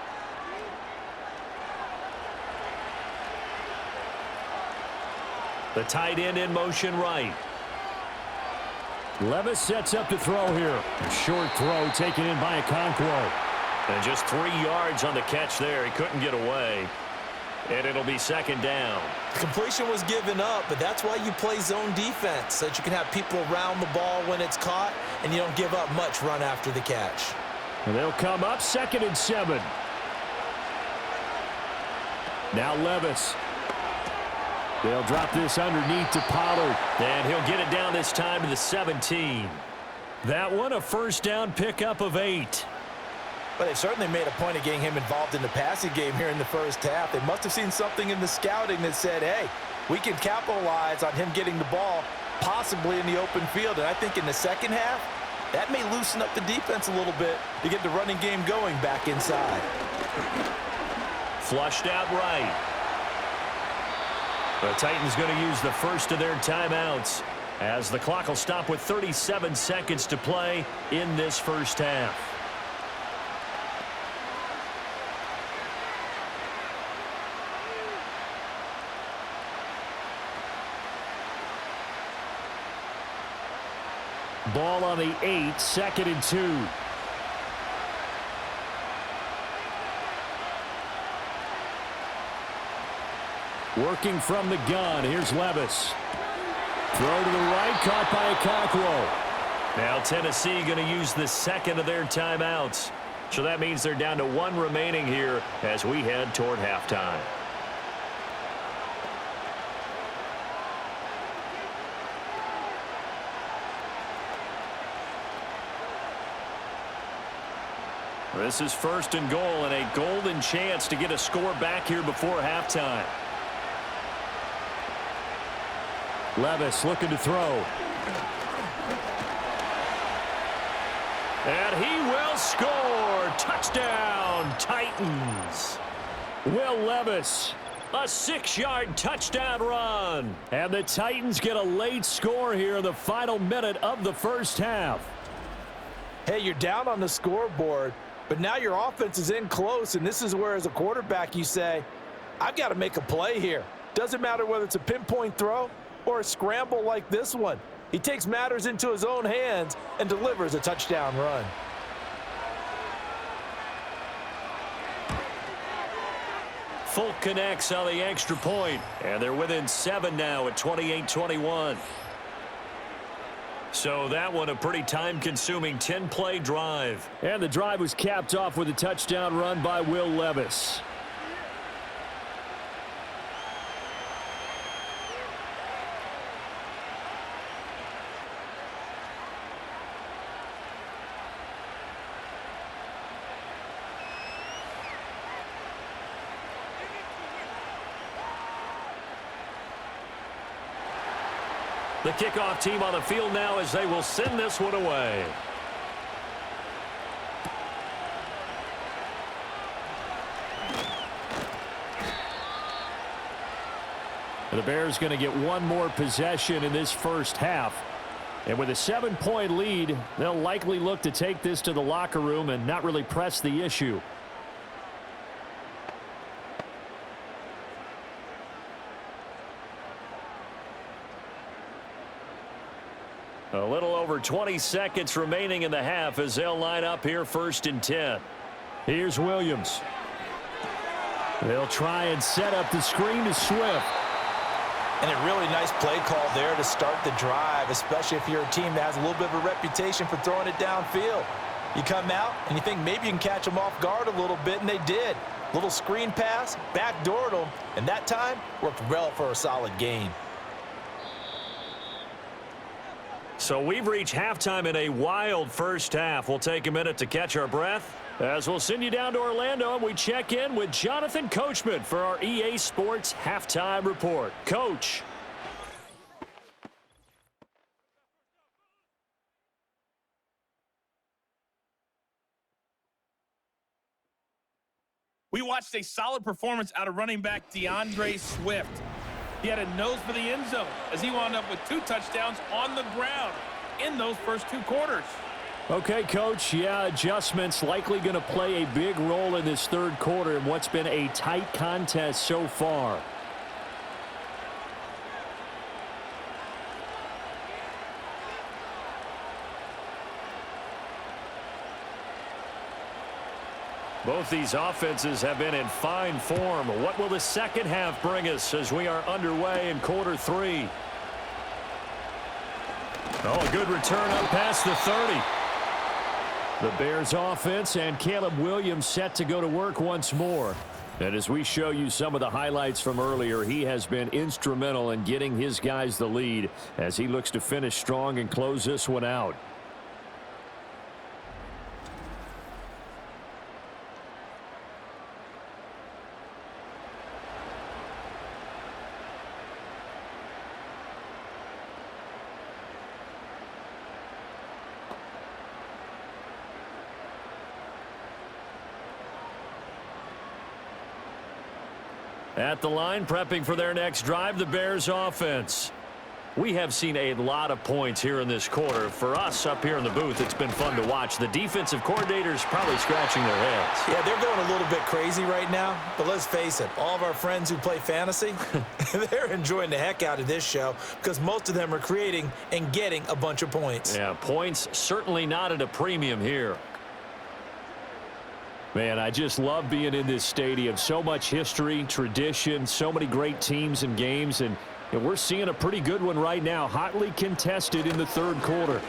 The tight end in motion right. Levis sets up to throw here. A short throw taken in by Okonkwo. And just 3 yards on the catch there. He couldn't get away. And it'll be second down. The completion was given up, but that's why you play zone defense, so that you can have people around the ball when it's caught, and you don't give up much run after the catch. And they'll come up 2nd and 7. Now Levis. They'll drop this underneath to Pollard. And he'll get it down this time to the 17. That one a first down pickup of 8. But they've certainly made a point of getting him involved in the passing game here in the first half. They must have seen something in the scouting that said, hey, we can capitalize on him getting the ball possibly in the open field. And I think in the second half, that may loosen up the defense a little bit to get the running game going back inside. Flushed out right. The Titans going to use the first of their timeouts as the clock will stop with 37 seconds to play in this first half. Ball on the 8, 2nd and 2. Working from the gun. Here's Levis. Throw to the right, caught by Okakwo. Now Tennessee going to use the second of their timeouts. So that means they're down to 1 remaining here as we head toward halftime. This is 1st and goal and a golden chance to get a score back here before halftime. Levis looking to throw. And he will score. Touchdown, Titans. Will Levis, a 6-yard touchdown run. And the Titans get a late score here in the final minute of the first half. Hey, you're down on the scoreboard, but now your offense is in close, and this is where, as a quarterback, you say, I've got to make a play here. Doesn't matter whether it's a pinpoint throw or a scramble like this one. He takes matters into his own hands and delivers a touchdown run. Folk connects on the extra point, and they're within 7 now at 28-21. So that one a pretty time-consuming 10-play drive. And the drive was capped off with a touchdown run by Will Levis. The kickoff team on the field now as they will send this one away. The Bears going to get one more possession in this first half. And with a 7-point lead, they'll likely look to take this to the locker room and not really press the issue. A little over 20 seconds remaining in the half as they'll line up here 1st and 10. Here's Williams. They'll try and set up the screen to Swift. And a really nice play call there to start the drive, especially if you're a team that has a little bit of a reputation for throwing it downfield. You come out and you think maybe you can catch them off guard a little bit, and they did. Little screen pass, backdoored them, and that time worked well for a solid gain. So we've reached halftime in a wild first half. We'll take a minute to catch our breath as we'll send you down to Orlando and we check in with Jonathan Coachman for our EA Sports Halftime Report. Coach. We watched a solid performance out of running back DeAndre Swift. He had a nose for the end zone as he wound up with 2 touchdowns on the ground in those first 2 quarters. Okay, Coach. Yeah, adjustments likely going to play a big role in this third quarter in what's been a tight contest so far. Both these offenses have been in fine form. What will the second half bring us as we are underway in quarter 3? Oh, a good return up past the 30. The Bears offense and Caleb Williams set to go to work once more. And as we show you some of the highlights from earlier, he has been instrumental in getting his guys the lead as he looks to finish strong and close this one out. At the line, prepping for their next drive, the Bears offense. We have seen a lot of points here in this quarter. For us up here in the booth, it's been fun to watch. The defensive coordinators probably scratching their heads. Yeah, they're going a little bit crazy right now. But let's face it, all of our friends who play fantasy, they're enjoying the heck out of this show because most of them are creating and getting a bunch of points. Yeah, points certainly not at a premium here. Man, I just love being in this stadium. So much history, tradition, so many great teams and games, and we're seeing a pretty good one right now, hotly contested in the third quarter.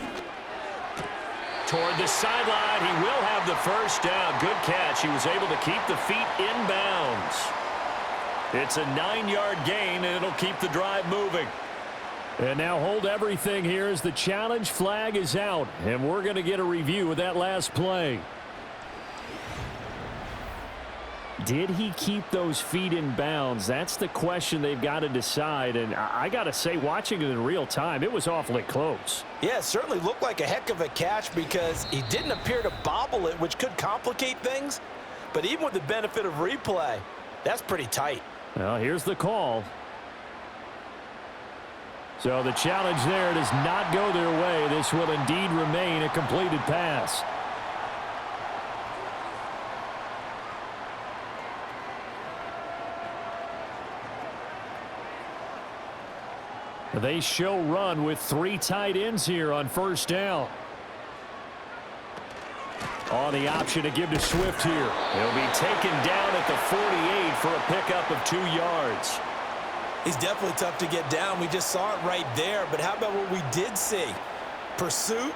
Toward the sideline, he will have the first down. Good catch. He was able to keep the feet inbounds. It's a 9-yard gain, and it'll keep the drive moving. And now hold everything here as the challenge flag is out, and we're going to get a review of that last play. Did he keep those feet in bounds? That's the question they've got to decide. And I got to say, watching it in real time, it was awfully close. Yeah, it certainly looked like a heck of a catch because he didn't appear to bobble it, which could complicate things. But even with the benefit of replay, that's pretty tight. Well, here's the call. So the challenge there does not go their way. This will indeed remain a completed pass. They show run with 3 tight ends here on first down. On the option to give to Swift here. He'll be taken down at the 48 for a pickup of 2 yards. He's definitely tough to get down. We just saw it right there. But how about what we did see? Pursuit,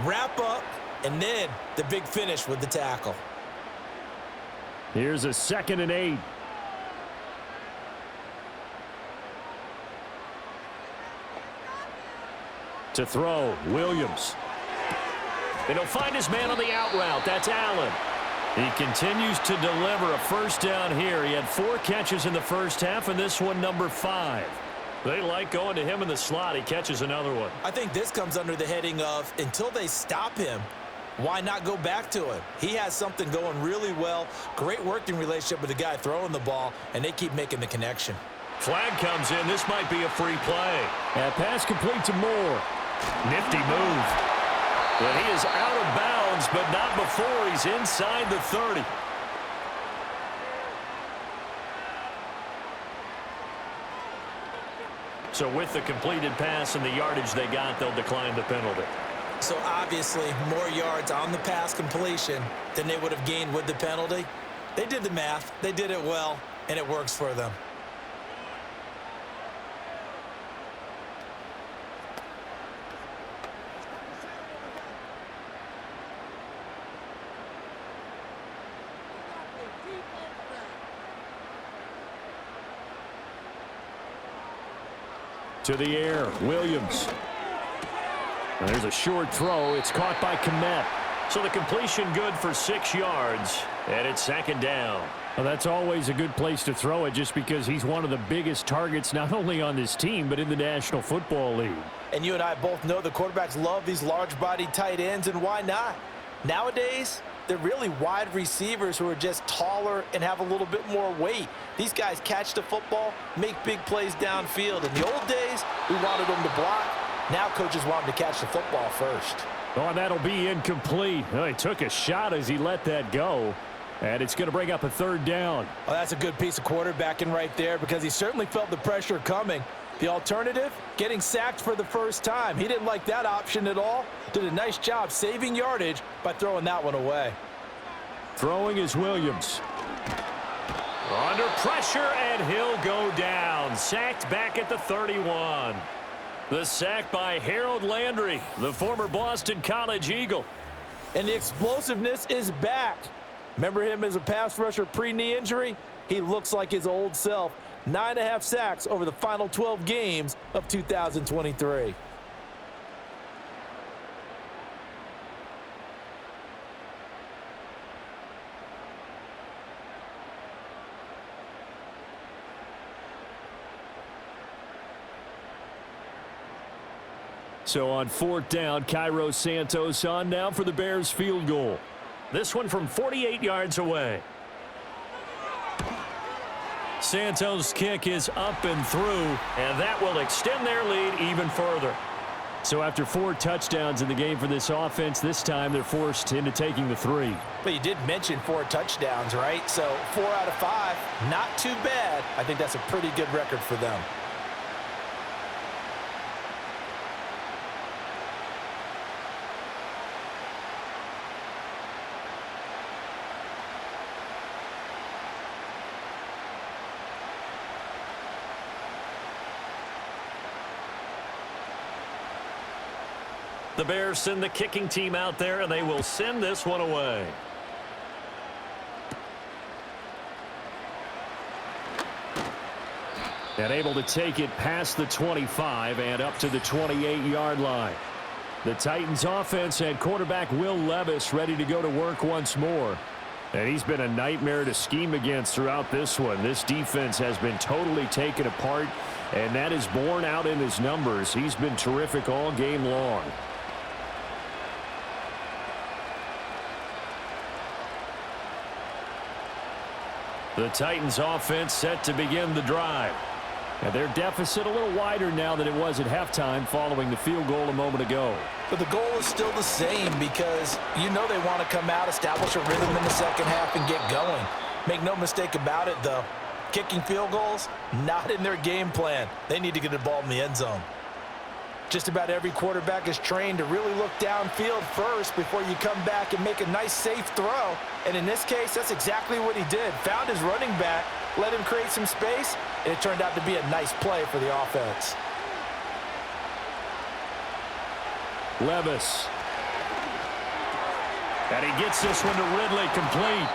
wrap up, and then the big finish with the tackle. Here's a 2nd and 8. To throw, Williams. And he'll find his man on the out route. That's Allen. He continues to deliver a first down here. He had 4 catches in the first half, and this one number 5. They like going to him in the slot. He catches another one. I think this comes under the heading of until they stop him, why not go back to him? He has something going really well. Great working relationship with the guy throwing the ball, and they keep making the connection. Flag comes in. This might be a free play. And pass complete to Moore. Nifty move. But he is out of bounds, but not before he's inside the 30. So with the completed pass and the yardage they got, they'll decline the penalty. So obviously more yards on the pass completion than they would have gained with the penalty. They did the math. They did it well, and it works for them. To the air, Williams. And there's a short throw. It's caught by Kmet. So the completion good for 6 yards, and it's 2nd down. Well, that's always a good place to throw it just because he's one of the biggest targets not only on this team but in the National Football League. And you and I both know the quarterbacks love these large-bodied tight ends, and why not? Nowadays, they're really wide receivers who are just taller and have a little bit more weight. These guys catch the football, make big plays downfield. In the old days, we wanted them to block. Now coaches want them to catch the football first. Oh, and that'll be incomplete. Well, he took a shot as he let that go. And it's going to bring up a 3rd down. Well, that's a good piece of quarterbacking right there because he certainly felt the pressure coming. The alternative, getting sacked for the first time. He didn't like that option at all. Did a nice job saving yardage by throwing that one away. Throwing is Williams. Under pressure, and he'll go down. Sacked back at the 31. The sack by Harold Landry, the former Boston College Eagle. And the explosiveness is back. Remember him as a pass rusher pre-knee injury? He looks like his old self. 9.5 sacks over the final 12 games of 2023. So on 4th down, Cairo Santos on now for the Bears field goal. This one from 48 yards away. Santos' kick is up and through, and that will extend their lead even further. So after 4 touchdowns in the game for this offense, this time they're forced into taking the 3. But you did mention 4 touchdowns, right? So 4 out of 5, not too bad. I think that's a pretty good record for them. The Bears send the kicking team out there, and they will send this one away. And able to take it past the 25 and up to the 28-yard line. The Titans offense had quarterback Will Levis ready to go to work once more. And he's been a nightmare to scheme against throughout this one. This defense has been totally taken apart, and that is borne out in his numbers. He's been terrific all game long. The Titans offense set to begin the drive. And their deficit a little wider now than it was at halftime following the field goal a moment ago. But the goal is still the same because you know they want to come out, establish a rhythm in the second half, and get going. Make no mistake about it, though. Kicking field goals, not in their game plan. They need to get the ball in the end zone. Just about every quarterback is trained to really look downfield first before you come back and make a nice, safe throw. And in this case, that's exactly what he did. Found his running back, let him create some space, and it turned out to be a nice play for the offense. Levis. And he gets this one to Ridley complete.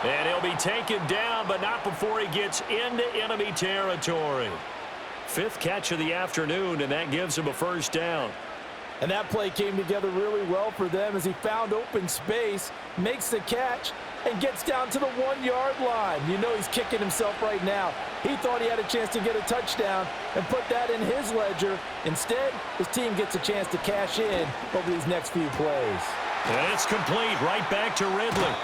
And he'll be taken down, but not before he gets into enemy territory. 5th catch of the afternoon, and that gives him a first down. And that play came together really well for them as he found open space, makes the catch, and gets down to the 1-yard line. You know he's kicking himself right now. He thought he had a chance to get a touchdown and put that in his ledger. Instead, his team gets a chance to cash in over these next few plays. And it's complete right back to Ridley.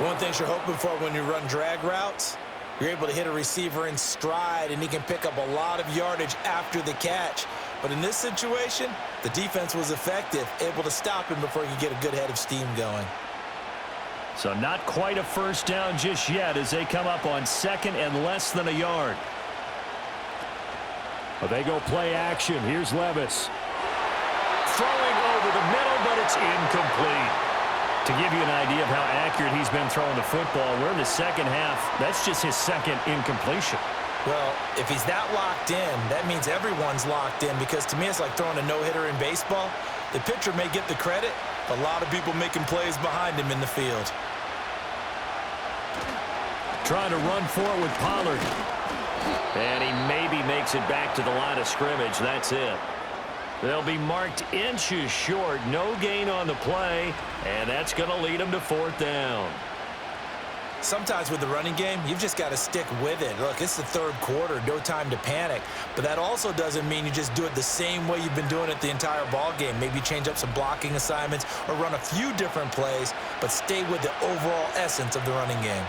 One thing you're hoping for when you run drag routes, you're able to hit a receiver in stride, and he can pick up a lot of yardage after the catch. But in this situation, the defense was effective, able to stop him before he could get a good head of steam going. So not quite a first down just yet as they come up on 2nd and less than a yard. Well, they go play action. Here's Levis. Throwing over the middle, but it's incomplete. To give you an idea of how accurate he's been throwing the football, we're in the second half. That's just his 2nd incompletion. Well, if he's that locked in, that means everyone's locked in, because to me it's like throwing a no-hitter in baseball. The pitcher may get the credit, a lot of people making plays behind him in the field. Trying to run for it with Pollard. And he maybe makes it back to the line of scrimmage. That's it. They'll be marked inches short. No gain on the play, and that's going to lead them to 4th down. Sometimes with the running game, you've just got to stick with it. Look, it's the 3rd quarter, no time to panic. But that also doesn't mean you just do it the same way you've been doing it the entire ball game. Maybe change up some blocking assignments or run a few different plays, but stay with the overall essence of the running game.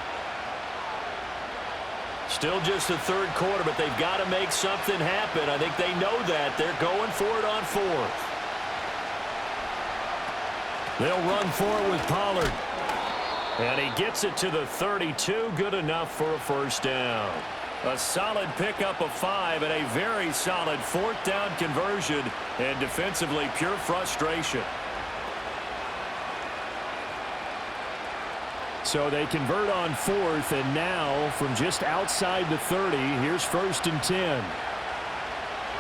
Still just the 3rd quarter, but they've got to make something happen. I think they know that. They're going for it on 4th. They'll run for it with Pollard. And he gets it to the 32. Good enough for a first down. A solid pickup of 5 and a very solid 4th down conversion. And defensively, pure frustration. So they convert on 4th, and now from just outside the 30, here's 1st and 10.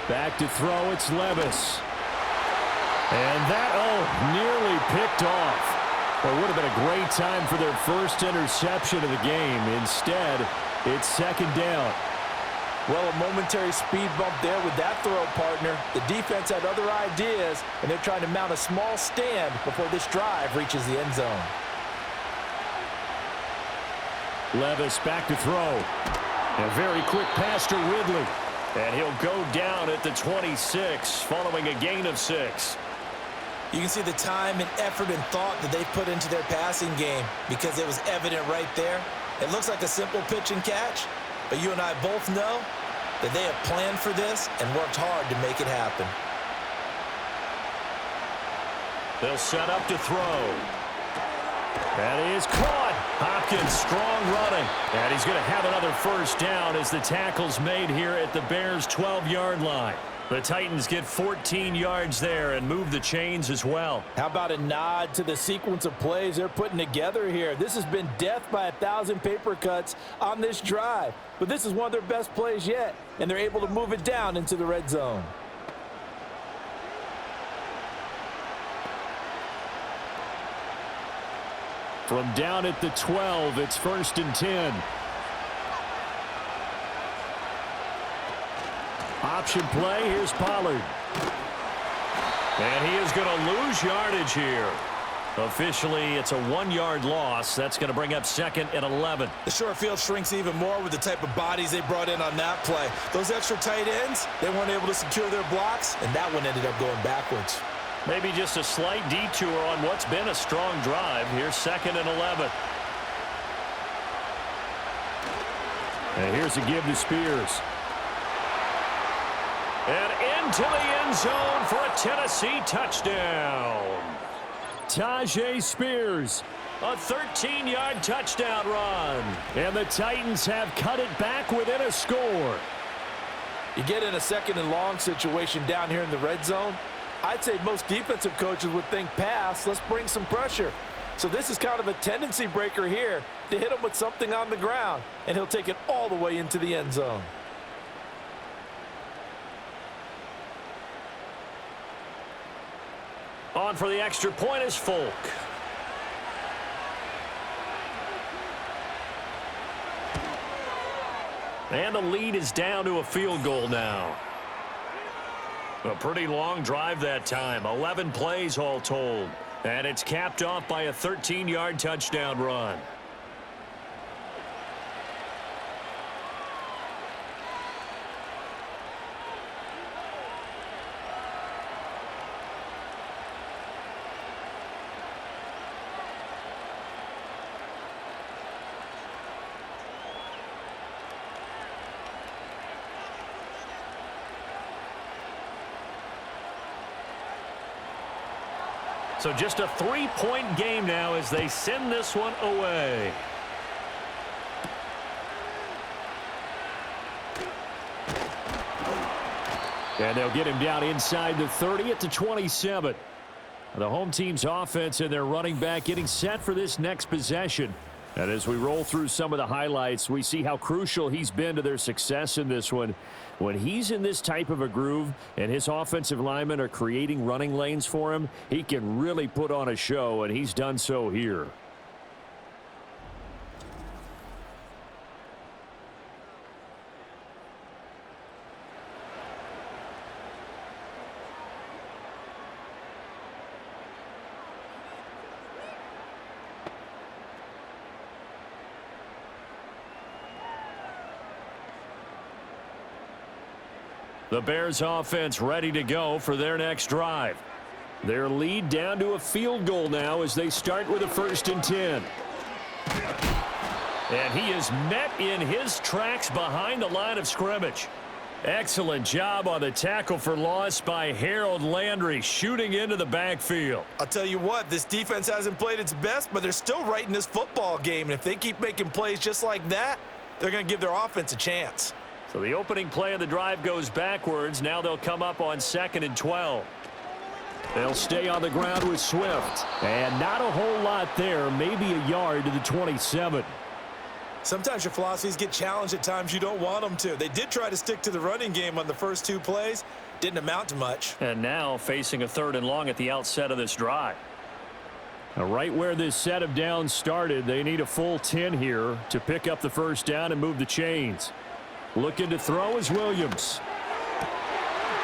Back to throw, it's Levis. And that, nearly picked off. Well, it would have been a great time for their first interception of the game. Instead, it's 2nd down. Well, a momentary speed bump there with that throw, partner. The defense had other ideas, and they're trying to mount a small stand before this drive reaches the end zone. Levis back to throw. A very quick pass to Ridley. And he'll go down at the 26 following a gain of 6. You can see the time and effort and thought that they put into their passing game because it was evident right there. It looks like a simple pitch and catch, But you and I both know that they have planned for this and worked hard to make it happen. They'll set up to throw. That is caught. Hopkins, strong running. And he's going to have another first down as the tackle's made here at the Bears' 12-yard line. The Titans get 14 yards there and move the chains as well. How about a nod to the sequence of plays they're putting together here? This has been death by 1,000 paper cuts on this drive. But this is one of their best plays yet, and they're able to move it down into the red zone. From down at the 12, it's 1st and 10. Option play, here's Pollard. And he is going to lose yardage here. Officially, it's a 1-yard loss. That's going to bring up 2nd and 11. The short field shrinks even more with the type of bodies they brought in on that play. Those extra tight ends, they weren't able to secure their blocks, and that one ended up going backwards. Maybe just a slight detour on what's been a strong drive. Here's 2nd and 11. And here's a give to Spears. And into the end zone for a Tennessee touchdown. Tajay Spears, a 13-yard touchdown run. And the Titans have cut it back within a score. You get in a 2nd and long situation down here in the red zone, I'd say most defensive coaches would think pass, let's bring some pressure. So this is kind of a tendency breaker here to hit him with something on the ground, and he'll take it all the way into the end zone. On for the extra point is Folk. And the lead is down to a field goal now. A pretty long drive that time. 11 plays all told. And it's capped off by a 13-yard touchdown run. So just a 3-point game now as they send this one away. And they'll get him down inside the 30 at the 27. The home team's offense and their running back getting set for this next possession. And as we roll through some of the highlights, we see how crucial he's been to their success in this one. When he's in this type of a groove and his offensive linemen are creating running lanes for him, he can really put on a show, and he's done so here. The Bears offense ready to go for their next drive. Their lead down to a field goal now as they start with a 1st and 10. And he is met in his tracks behind the line of scrimmage. Excellent job on the tackle for loss by Harold Landry, shooting into the backfield. I'll tell you what, this defense hasn't played its best, but they're still right in this football game. And if they keep making plays just like that, they're going to give their offense a chance. So the opening play of the drive goes backwards. Now they'll come up on 2nd and 12. They'll stay on the ground with Swift. And not a whole lot there, maybe a yard to the 27. Sometimes your philosophies get challenged at times you don't want them to. They did try to stick to the running game on the first 2 plays. Didn't amount to much. And now facing a 3rd and long at the outset of this drive. Now, right where this set of downs started, they need a full 10 here to pick up the first down and move the chains. Looking to throw is Williams.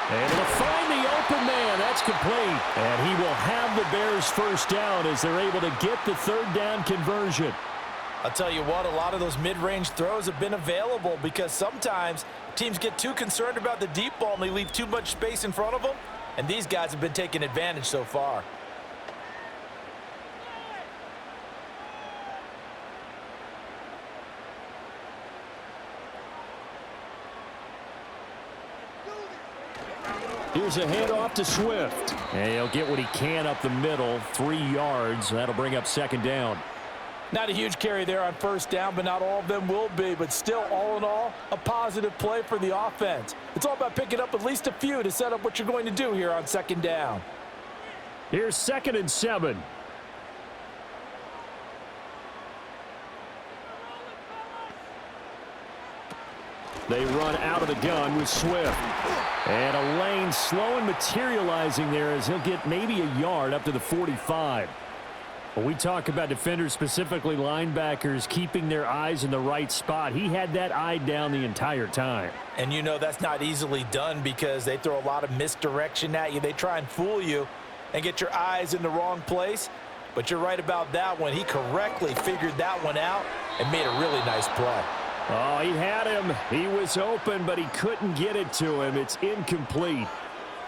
And he'll find the open man. That's complete. And he will have the Bears first down as they're able to get the 3rd down conversion. I'll tell you what, a lot of those mid-range throws have been available because sometimes teams get too concerned about the deep ball and they leave too much space in front of them. And these guys have been taking advantage so far. Here's a handoff to Swift. And he'll get what he can up the middle, 3 yards. That'll bring up second down. Not a huge carry there on first down, but not all of them will be. But still, all in all, a positive play for the offense. It's all about picking up at least a few to set up what you're going to do here on second down. Here's 2nd and 7. They run out of the gun with Swift. And a lane slow and materializing there as he'll get maybe a yard up to the 45. When we talk about defenders, specifically linebackers, keeping their eyes in the right spot, he had that eye down the entire time. And you know that's not easily done because they throw a lot of misdirection at you. They try and fool you and get your eyes in the wrong place. But you're right about that one. He correctly figured that one out and made a really nice play. Oh, he had him. He was open, but he couldn't get it to him. It's incomplete.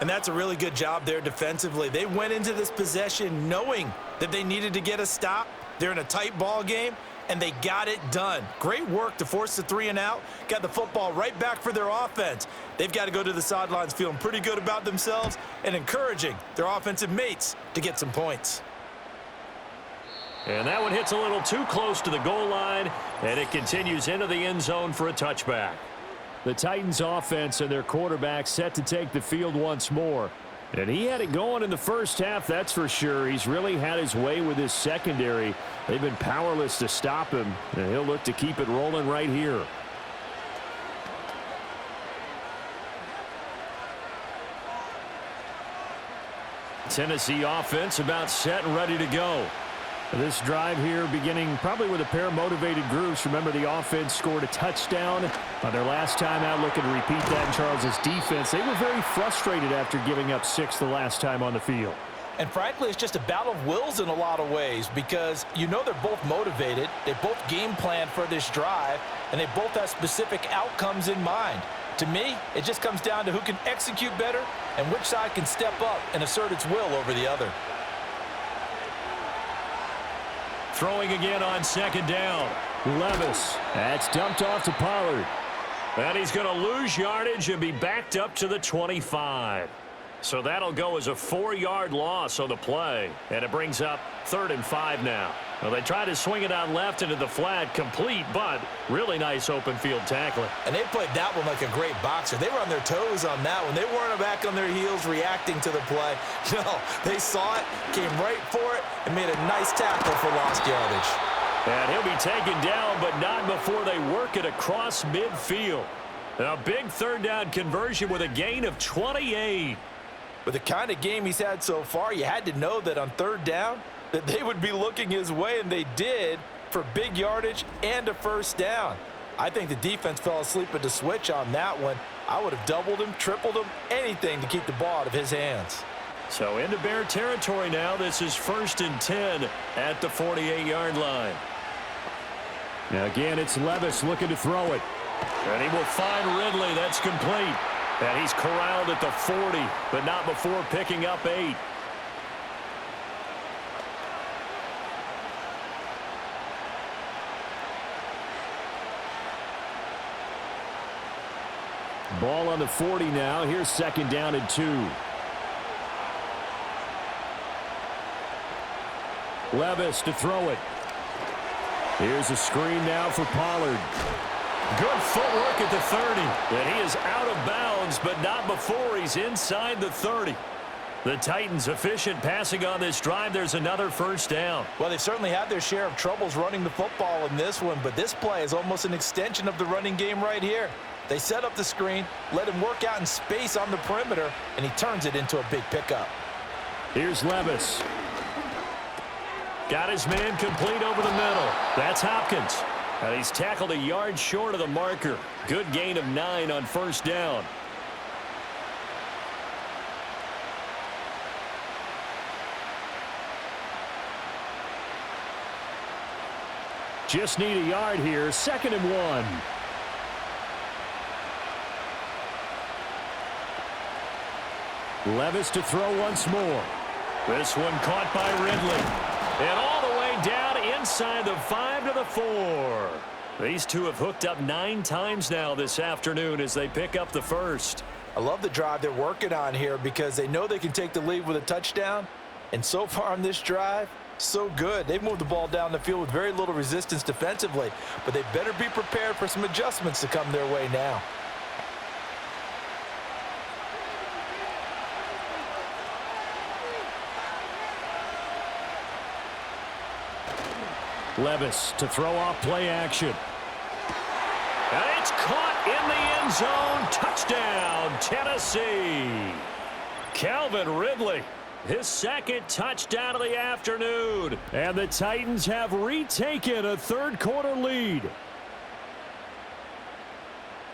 And that's a really good job there defensively. They went into this possession knowing that they needed to get a stop. They're in a tight ball game, and they got it done. Great work to force the 3 and out. Got the football right back for their offense. They've got to go to the sidelines feeling pretty good about themselves and encouraging their offensive mates to get some points. And that one hits a little too close to the goal line, and it continues into the end zone for a touchback. The Titans offense and their quarterback set to take the field once more. And he had it going in the first half, that's for sure. He's really had his way with his secondary. They've been powerless to stop him, and he'll look to keep it rolling right here. Tennessee offense about set and ready to go. This drive here beginning probably with a pair of motivated groups. Remember, the offense scored a touchdown on their last time out. Looking to repeat that in Charles's defense. They were very frustrated after giving up 6 the last time on the field. And frankly, it's just a battle of wills in a lot of ways because you know they're both motivated. They both game plan for this drive, and they both have specific outcomes in mind. To me, it just comes down to who can execute better and which side can step up and assert its will over the other. Throwing again on second down. Levis. That's dumped off to Pollard. And he's going to lose yardage and be backed up to the 25. So that'll go as a 4-yard loss on the play. And it brings up 3rd and 5 now. Well, they try to swing it out left into the flat, complete, but really nice open field tackling. And they played that one like a great boxer. They were on their toes on that one. They weren't back on their heels reacting to the play. No, they saw it, came right for it, and made a nice tackle for lost yardage. And he'll be taken down, but not before they work it across midfield. A big 3rd down conversion with a gain of 28. With the kind of game he's had so far, you had to know that on 3rd down, that they would be looking his way, and they did, for big yardage and a 1st down. I think the defense fell asleep at the switch on that one. I would have doubled him, tripled him, anything to keep the ball out of his hands. So into Bear territory now. This is 1st and 10 at the 48-yard line. Now again, it's Levis looking to throw it. And he will find Ridley. That's complete. And he's corralled at the 40, but not before picking up 8. Ball on the 40 now. Here's 2nd down and 2. Levis to throw it. Here's a screen now for Pollard. Good footwork at the 30. And he is out of bounds, but not before he's inside the 30. The Titans efficient passing on this drive. There's another 1st down. Well, they certainly had their share of troubles running the football in this one, but this play is almost an extension of the running game right here. They set up the screen, let him work out in space on the perimeter, and he turns it into a big pickup. Here's Levis. Got his man complete over the middle. That's Hopkins. And he's tackled a yard short of the marker. Good gain of 9 on 1st down. Just need a yard here. 2nd and 1. Levis to throw once more. This one caught by Ridley. And all the way down inside the 5 to the 4. These two have hooked up 9 times now this afternoon as they pick up the 1st. I love the drive they're working on here because they know they can take the lead with a touchdown. And so far on this drive, so good. They've moved the ball down the field with very little resistance defensively, but they better be prepared for some adjustments to come their way now. Levis to throw off play action. And it's caught in the end zone. Touchdown, Tennessee. Calvin Ridley, his second touchdown of the afternoon. And the Titans have retaken a third-quarter lead.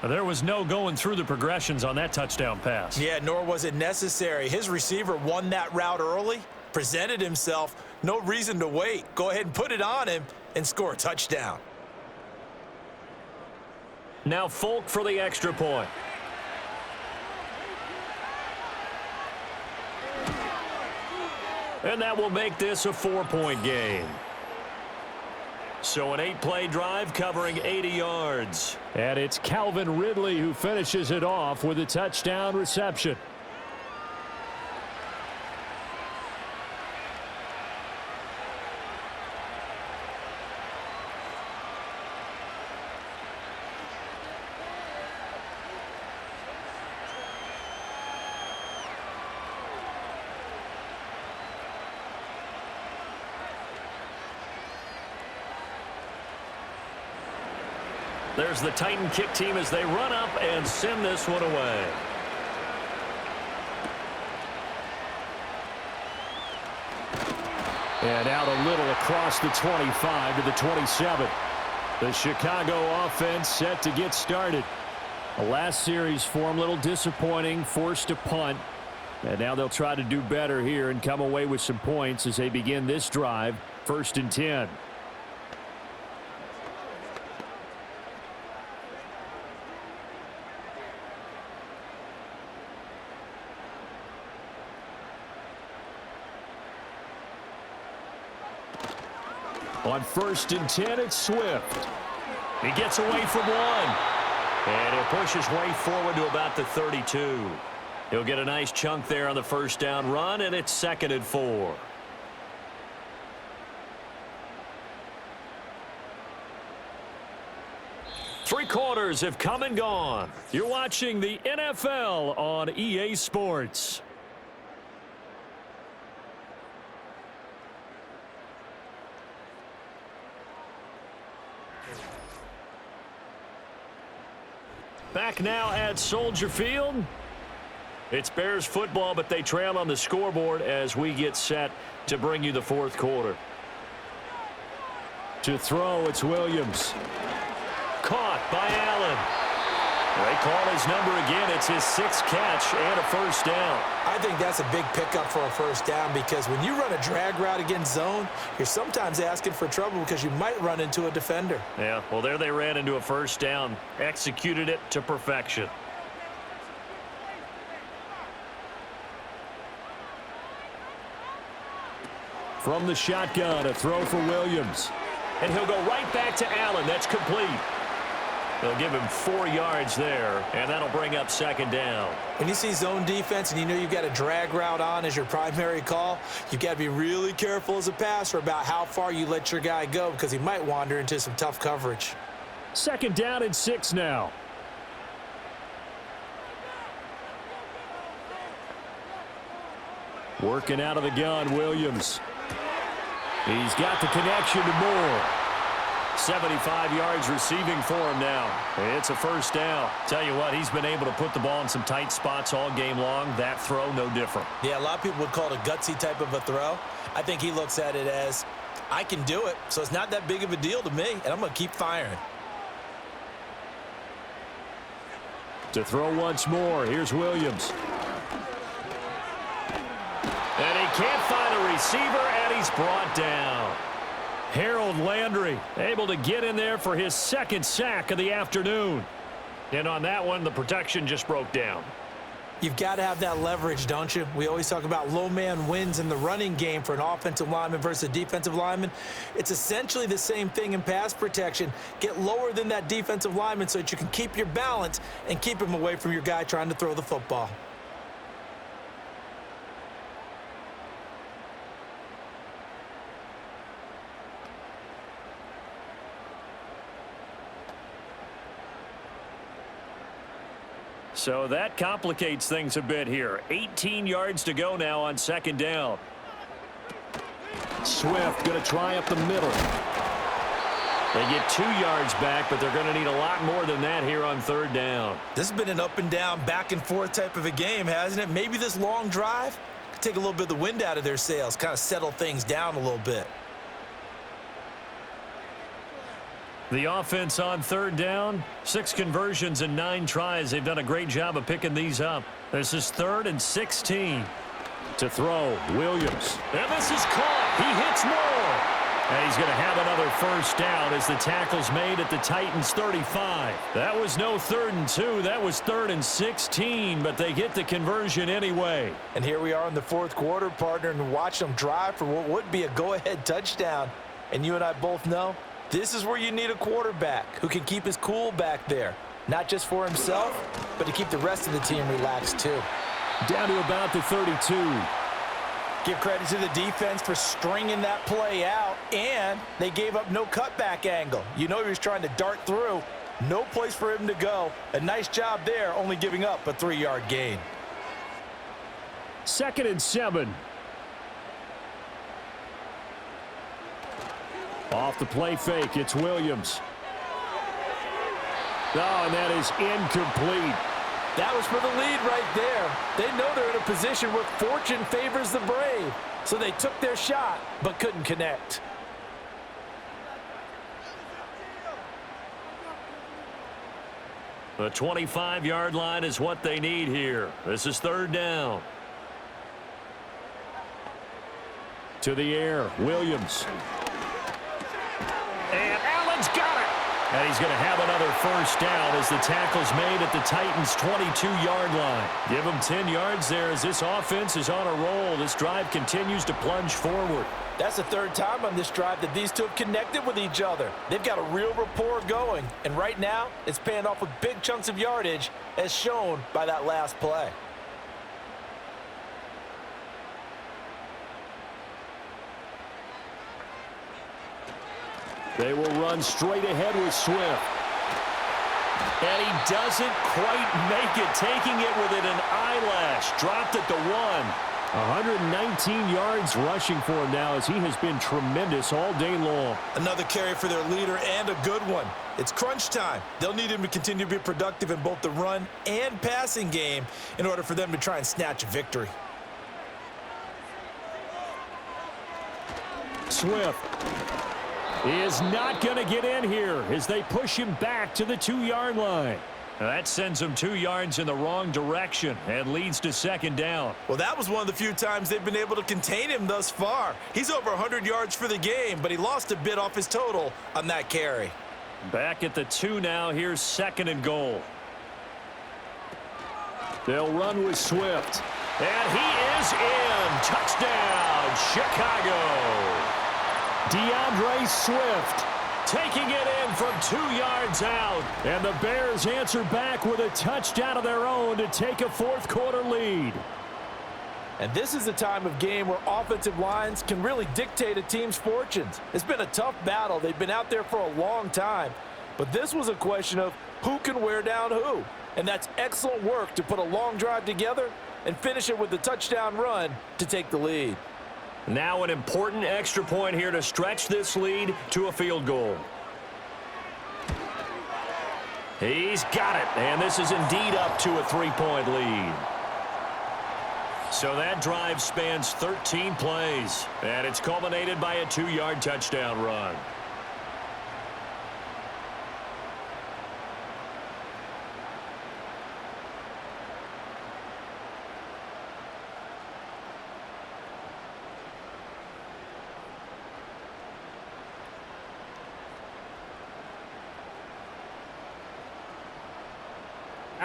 There was no going through the progressions on that touchdown pass. Yeah, nor was it necessary. His receiver won that route early, presented himself. No reason to wait. Go ahead and put it on him and score a touchdown. Now Folk for the extra point. And that will make this a 4-point game. So an 8-play drive covering 80 yards. And it's Calvin Ridley who finishes it off with a touchdown reception. There's the Titan kick team as they run up and send this one away. And out a little across the 25 to the 27. The Chicago offense set to get started. The last series for them a little disappointing, forced a punt. And now they'll try to do better here and come away with some points as they begin this drive, 1st and 10. On 1st and 10, it's Swift. He gets away from one. And he'll push his way forward to about the 32. He'll get a nice chunk there on the first down run, and it's 2nd and 4. Three quarters have come and gone. You're watching the NFL on EA Sports. Back now at Soldier Field. It's Bears football, but they trail on the scoreboard as we get set to bring you the 4th quarter. To throw, it's Williams. Caught by Allen. They call his number again. It's his 6th catch and a first down. I think that's a big pickup for a first down because when you run a drag route against zone, you're sometimes asking for trouble because you might run into a defender. Yeah, well, there they ran into a first down. Executed it to perfection. From the shotgun, a throw for Williams. And he'll go right back to Allen. That's complete. They'll give him 4 yards there, and that'll bring up 2nd down. When you see zone defense and you know you've got a drag route on as your primary call, you've got to be really careful as a passer about how far you let your guy go because he might wander into some tough coverage. 2nd down and 6 now. Working out of the gun, Williams. He's got the connection to Moore. 75 yards receiving for him now. It's a first down. Tell you what, he's been able to put the ball in some tight spots all game long. That throw, no different. Yeah, a lot of people would call it a gutsy type of a throw. I think he looks at it as, I can do it, so it's not that big of a deal to me, and I'm going to keep firing. To throw once more, here's Williams. And he can't find a receiver, and he's brought down. Harold Landry able to get in there for his 2nd sack of the afternoon. And on that one, the protection just broke down. You've got to have that leverage, don't you? We always talk about low man wins in the running game for an offensive lineman versus a defensive lineman. It's essentially the same thing in pass protection. Get lower than that defensive lineman so that you can keep your balance and keep him away from your guy trying to throw the football. So that complicates things a bit here. 18 yards to go now on second down. Swift going to try up the middle. They get 2 yards back, but they're going to need a lot more than that here on third down. This has been an up and down, back and forth type of a game, hasn't it? Maybe this long drive could take a little bit of the wind out of their sails, kind of settle things down a little bit. The offense on third down, 6 conversions and 9 tries. They've done a great job of picking these up. This is 3rd and 16. To throw, Williams. And this is caught. He hits more. And he's going to have another first down as the tackle's made at the Titans' 35. That was no 3rd and 2. That was 3rd and 16, but they get the conversion anyway. And here we are in the 4th quarter, partner, and watch them drive for what would be a go-ahead touchdown. And you and I both know this is where you need a quarterback who can keep his cool back there, not just for himself, but to keep the rest of the team relaxed too. Down to about the 32. Give credit to the defense for stringing that play out, and they gave up no cutback angle. You know he was trying to dart through. No place for him to go. A nice job there, only giving up a 3-yard gain. 2nd and 7. Off the play fake, it's Williams. Oh, and that is incomplete. That was for the lead right there. They know they're in a position where fortune favors the brave. So they took their shot, but couldn't connect. The 25-yard line is what they need here. This is 3rd down. To the air, Williams. And Allen's got it. And he's going to have another first down as the tackle's made at the Titans' 22-yard line. Give them 10 yards there as this offense is on a roll. This drive continues to plunge forward. That's the 3rd time on this drive that these two have connected with each other. They've got a real rapport going. And right now, it's paying off with big chunks of yardage as shown by that last play. They will run straight ahead with Swift. And he doesn't quite make it, taking it within an eyelash. Dropped at the 1. 119 yards rushing for him now as he has been tremendous all day long. Another carry for their leader and a good one. It's crunch time. They'll need him to continue to be productive in both the run and passing game in order for them to try and snatch a victory. Swift is not going to get in here as they push him back to the 2-yard line. That sends him 2 yards in the wrong direction and leads to 2nd down. Well, that was one of the few times they've been able to contain him thus far. He's over 100 yards for the game, but he lost a bit off his total on that carry. Back at the 2 now. Here's 2nd and goal. They'll run with Swift. And he is in. Touchdown, Chicago. DeAndre Swift taking it in from 2 yards out. And the Bears answer back with a touchdown of their own to take a 4th quarter lead. And this is the time of game where offensive lines can really dictate a team's fortunes. It's been a tough battle. They've been out there for a long time. But this was a question of who can wear down who. And that's excellent work to put a long drive together and finish it with the touchdown run to take the lead. Now an important extra point here to stretch this lead to a field goal. He's got it, and this is indeed up to a 3-point lead. So that drive spans 13 plays, and it's culminated by a 2-yard touchdown run.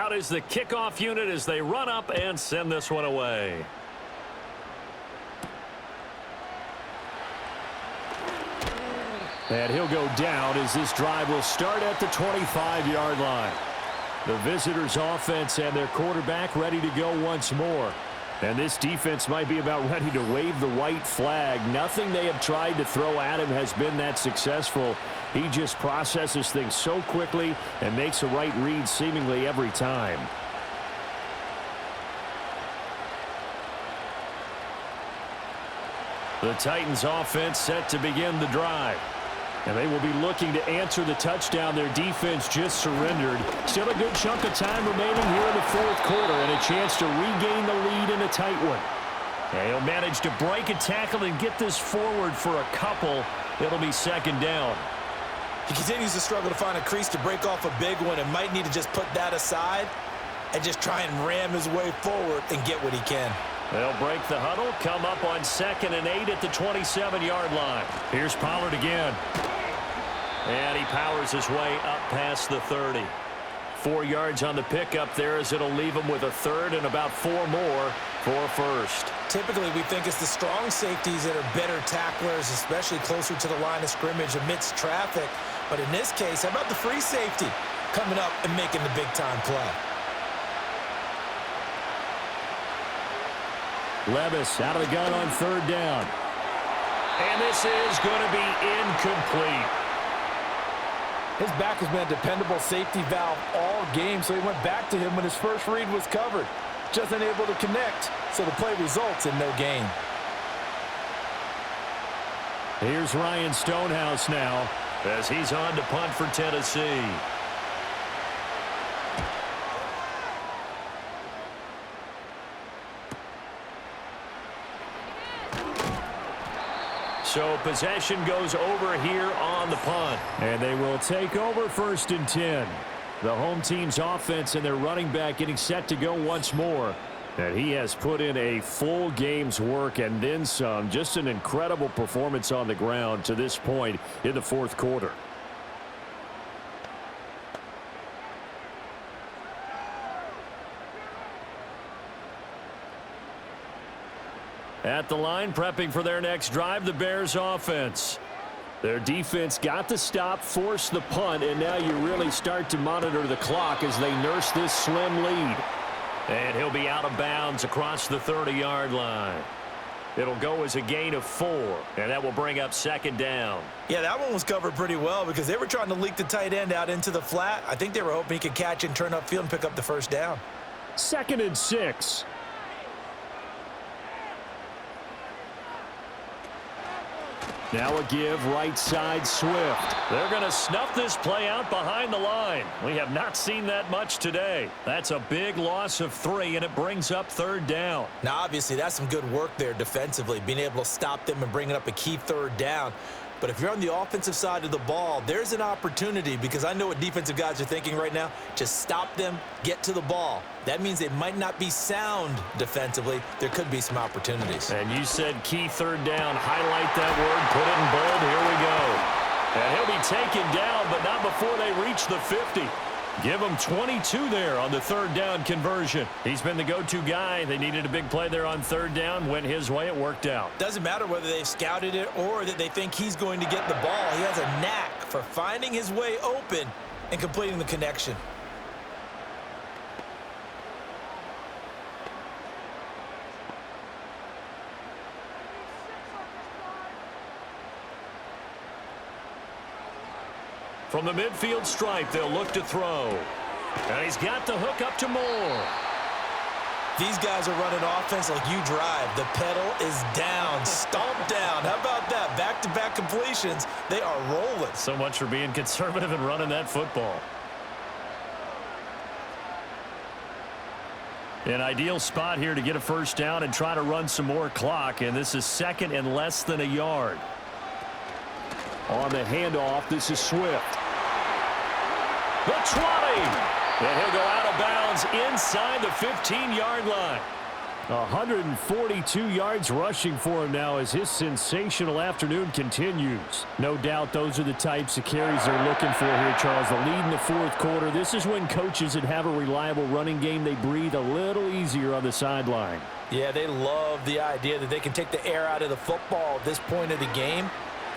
Out is the kickoff unit as they run up and send this one away. And he'll go down as this drive will start at the 25-yard line. The visitors' offense and their quarterback ready to go once more. And this defense might be about ready to wave the white flag. Nothing they have tried to throw at him has been that successful. He just processes things so quickly and makes a right read seemingly every time. The Titans' offense set to begin the drive. And they will be looking to answer the touchdown their defense just surrendered. Still a good chunk of time remaining here in the fourth quarter and a chance to regain the lead in a tight one. And he'll manage to break a tackle and get this forward for a couple. It'll be second down. He continues to struggle to find a crease to break off a big one and might need to just put that aside and just try and ram his way forward and get what he can. They'll break the huddle, come up on 2nd and 8 at the 27-yard line. Here's Pollard again. And he powers his way up past the 30. 4 yards on the pickup there as it'll leave him with a third and about 4 more for first. Typically, we think it's the strong safeties that are better tacklers, especially closer to the line of scrimmage amidst traffic. But in this case, how about the free safety coming up and making the big-time play? Levis out of the gun on 3rd down. And this is going to be incomplete. His back has been a dependable safety valve all game, so he went back to him when his first read was covered. Just unable to connect, so the play results in no gain. Here's Ryan Stonehouse now as he's on to punt for Tennessee. So possession goes over here on the punt. And they will take over 1st and 10. The home team's offense and their running back getting set to go once more. And he has put in a full game's work and then some. Just an incredible performance on the ground to this point in the fourth quarter. At the line, prepping for their next drive, the Bears offense. Their defense got the stop, forced the punt, and now you really start to monitor the clock as they nurse this slim lead. And he'll be out of bounds across the 30-yard line. It'll go as a gain of 4, and that will bring up 2nd down. Yeah, that one was covered pretty well because they were trying to leak the tight end out into the flat. I think they were hoping he could catch and turn upfield and pick up the 1st down. 2nd and 6. Now a give right side Swift. They're going to snuff this play out behind the line. We have not seen that much today. That's a big loss of 3, and it brings up 3rd down. Now, obviously, that's some good work there defensively, being able to stop them and bringing up a key 3rd down. But if you're on the offensive side of the ball, there's an opportunity because I know what defensive guys are thinking right now. Just stop them, get to the ball. That means they might not be sound defensively. There could be some opportunities. And you said key 3rd down. Highlight that word. Put it in bold. Here we go. And he'll be taken down, but not before they reach the 50. Give him 22 there on the 3rd down conversion. He's been the go-to guy. They needed a big play there on 3rd down. Went his way. It worked out. Doesn't matter whether they've scouted it or that they think he's going to get the ball. He has a knack for finding his way open and completing the connection. From the midfield stripe, they'll look to throw. And he's got the hook up to Moore. These guys are running offense like you drive. The pedal is down, stomped down. How about that? Back-to-back completions. They are rolling. So much for being conservative and running that football. An ideal spot here to get a 1st down and try to run some more clock. And this is 2nd and less than a yard. On the handoff, this is Swift. The 20. And he'll go out of bounds inside the 15-yard line. 142 yards rushing for him now as his sensational afternoon continues. No doubt those are the types of carries they're looking for here, Charles. The lead in the fourth quarter. This is when coaches that have a reliable running game, they breathe a little easier on the sideline. Yeah, they love the idea that they can take the air out of the football at this point of the game.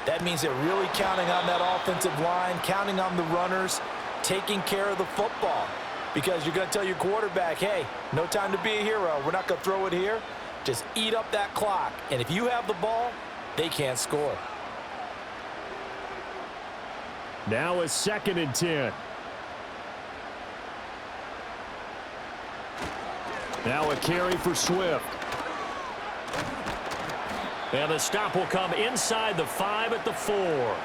That means they're really counting on that offensive line, counting on the runners, taking care of the football. Because you're going to tell your quarterback, hey, no time to be a hero. We're not going to throw it here. Just eat up that clock. And if you have the ball, they can't score. Now a 2nd and 10. Now a carry for Swift. And the stop will come inside the 5 at the 4.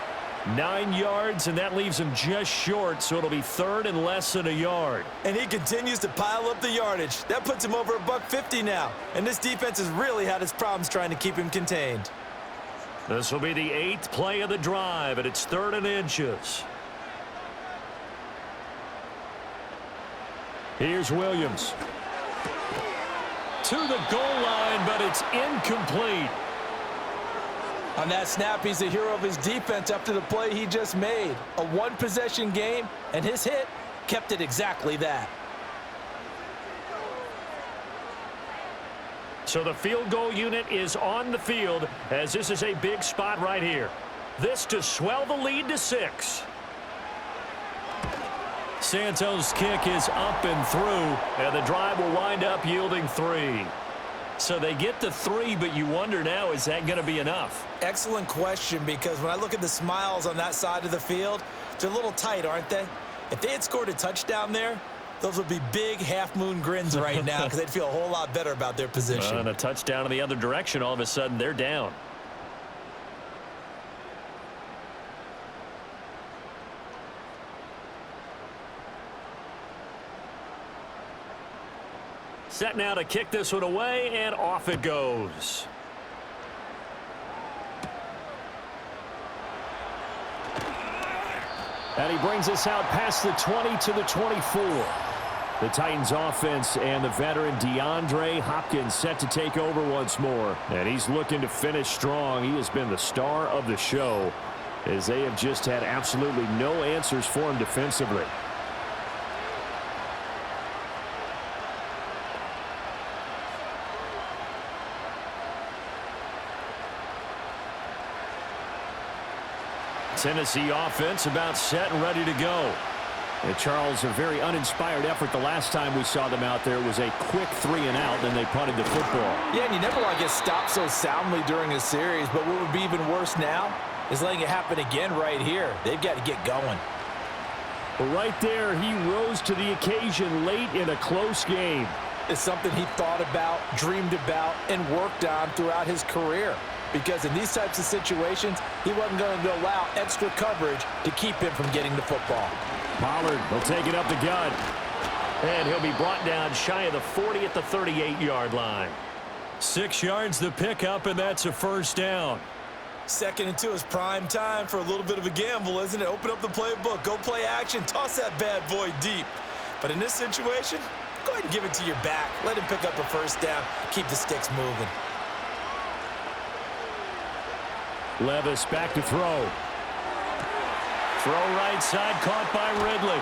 9 yards, and that leaves him just short, so it'll be 3rd and less than a yard. And he continues to pile up the yardage. That puts him over $150 now. And this defense has really had its problems trying to keep him contained. This will be the 8th play of the drive, and it's 3rd and inches. Here's Williams. To the goal line, but it's incomplete. On that snap, he's the hero of his defense after the play he just made. A one-possession game, and his hit kept it exactly that. So the field goal unit is on the field as this is a big spot right here. This to swell the lead to 6. Santos' kick is up and through, and the drive will wind up yielding 3. So they get to 3, but you wonder now, is that going to be enough? Excellent question, because when I look at the smiles on that side of the field, they're a little tight, aren't they? If they had scored a touchdown there, those would be big half-moon grins right now because they'd feel a whole lot better about their position. And a touchdown in the other direction, all of a sudden they're down. Set now to kick this one away, and off it goes. And he brings us out past the 20 to the 24. The Titans offense and the veteran DeAndre Hopkins set to take over once more. And he's looking to finish strong. He has been the star of the show as they have just had absolutely no answers for him defensively. Tennessee offense about set and ready to go. And Charles, a very uninspired effort the last time we saw them out there was a quick 3 and out, then they punted the football. Yeah, and you never want to get stopped so soundly during a series, but what would be even worse now is letting it happen again right here. They've got to get going. But right there, he rose to the occasion late in a close game. It's something he thought about, dreamed about, and worked on throughout his career. Because in these types of situations, he wasn't going to allow extra coverage to keep him from getting the football. Pollard will take it up the gut. And he'll be brought down shy of the 40 at the 38-yard line. 6 yards the pickup, and that's a first down. 2nd and 2 is prime time for a little bit of a gamble, isn't it? Open up the playbook, go play action, toss that bad boy deep. But in this situation, go ahead and give it to your back. Let him pick up a first down, keep the sticks moving. Levis back to throw. Throw right side, caught by Ridley.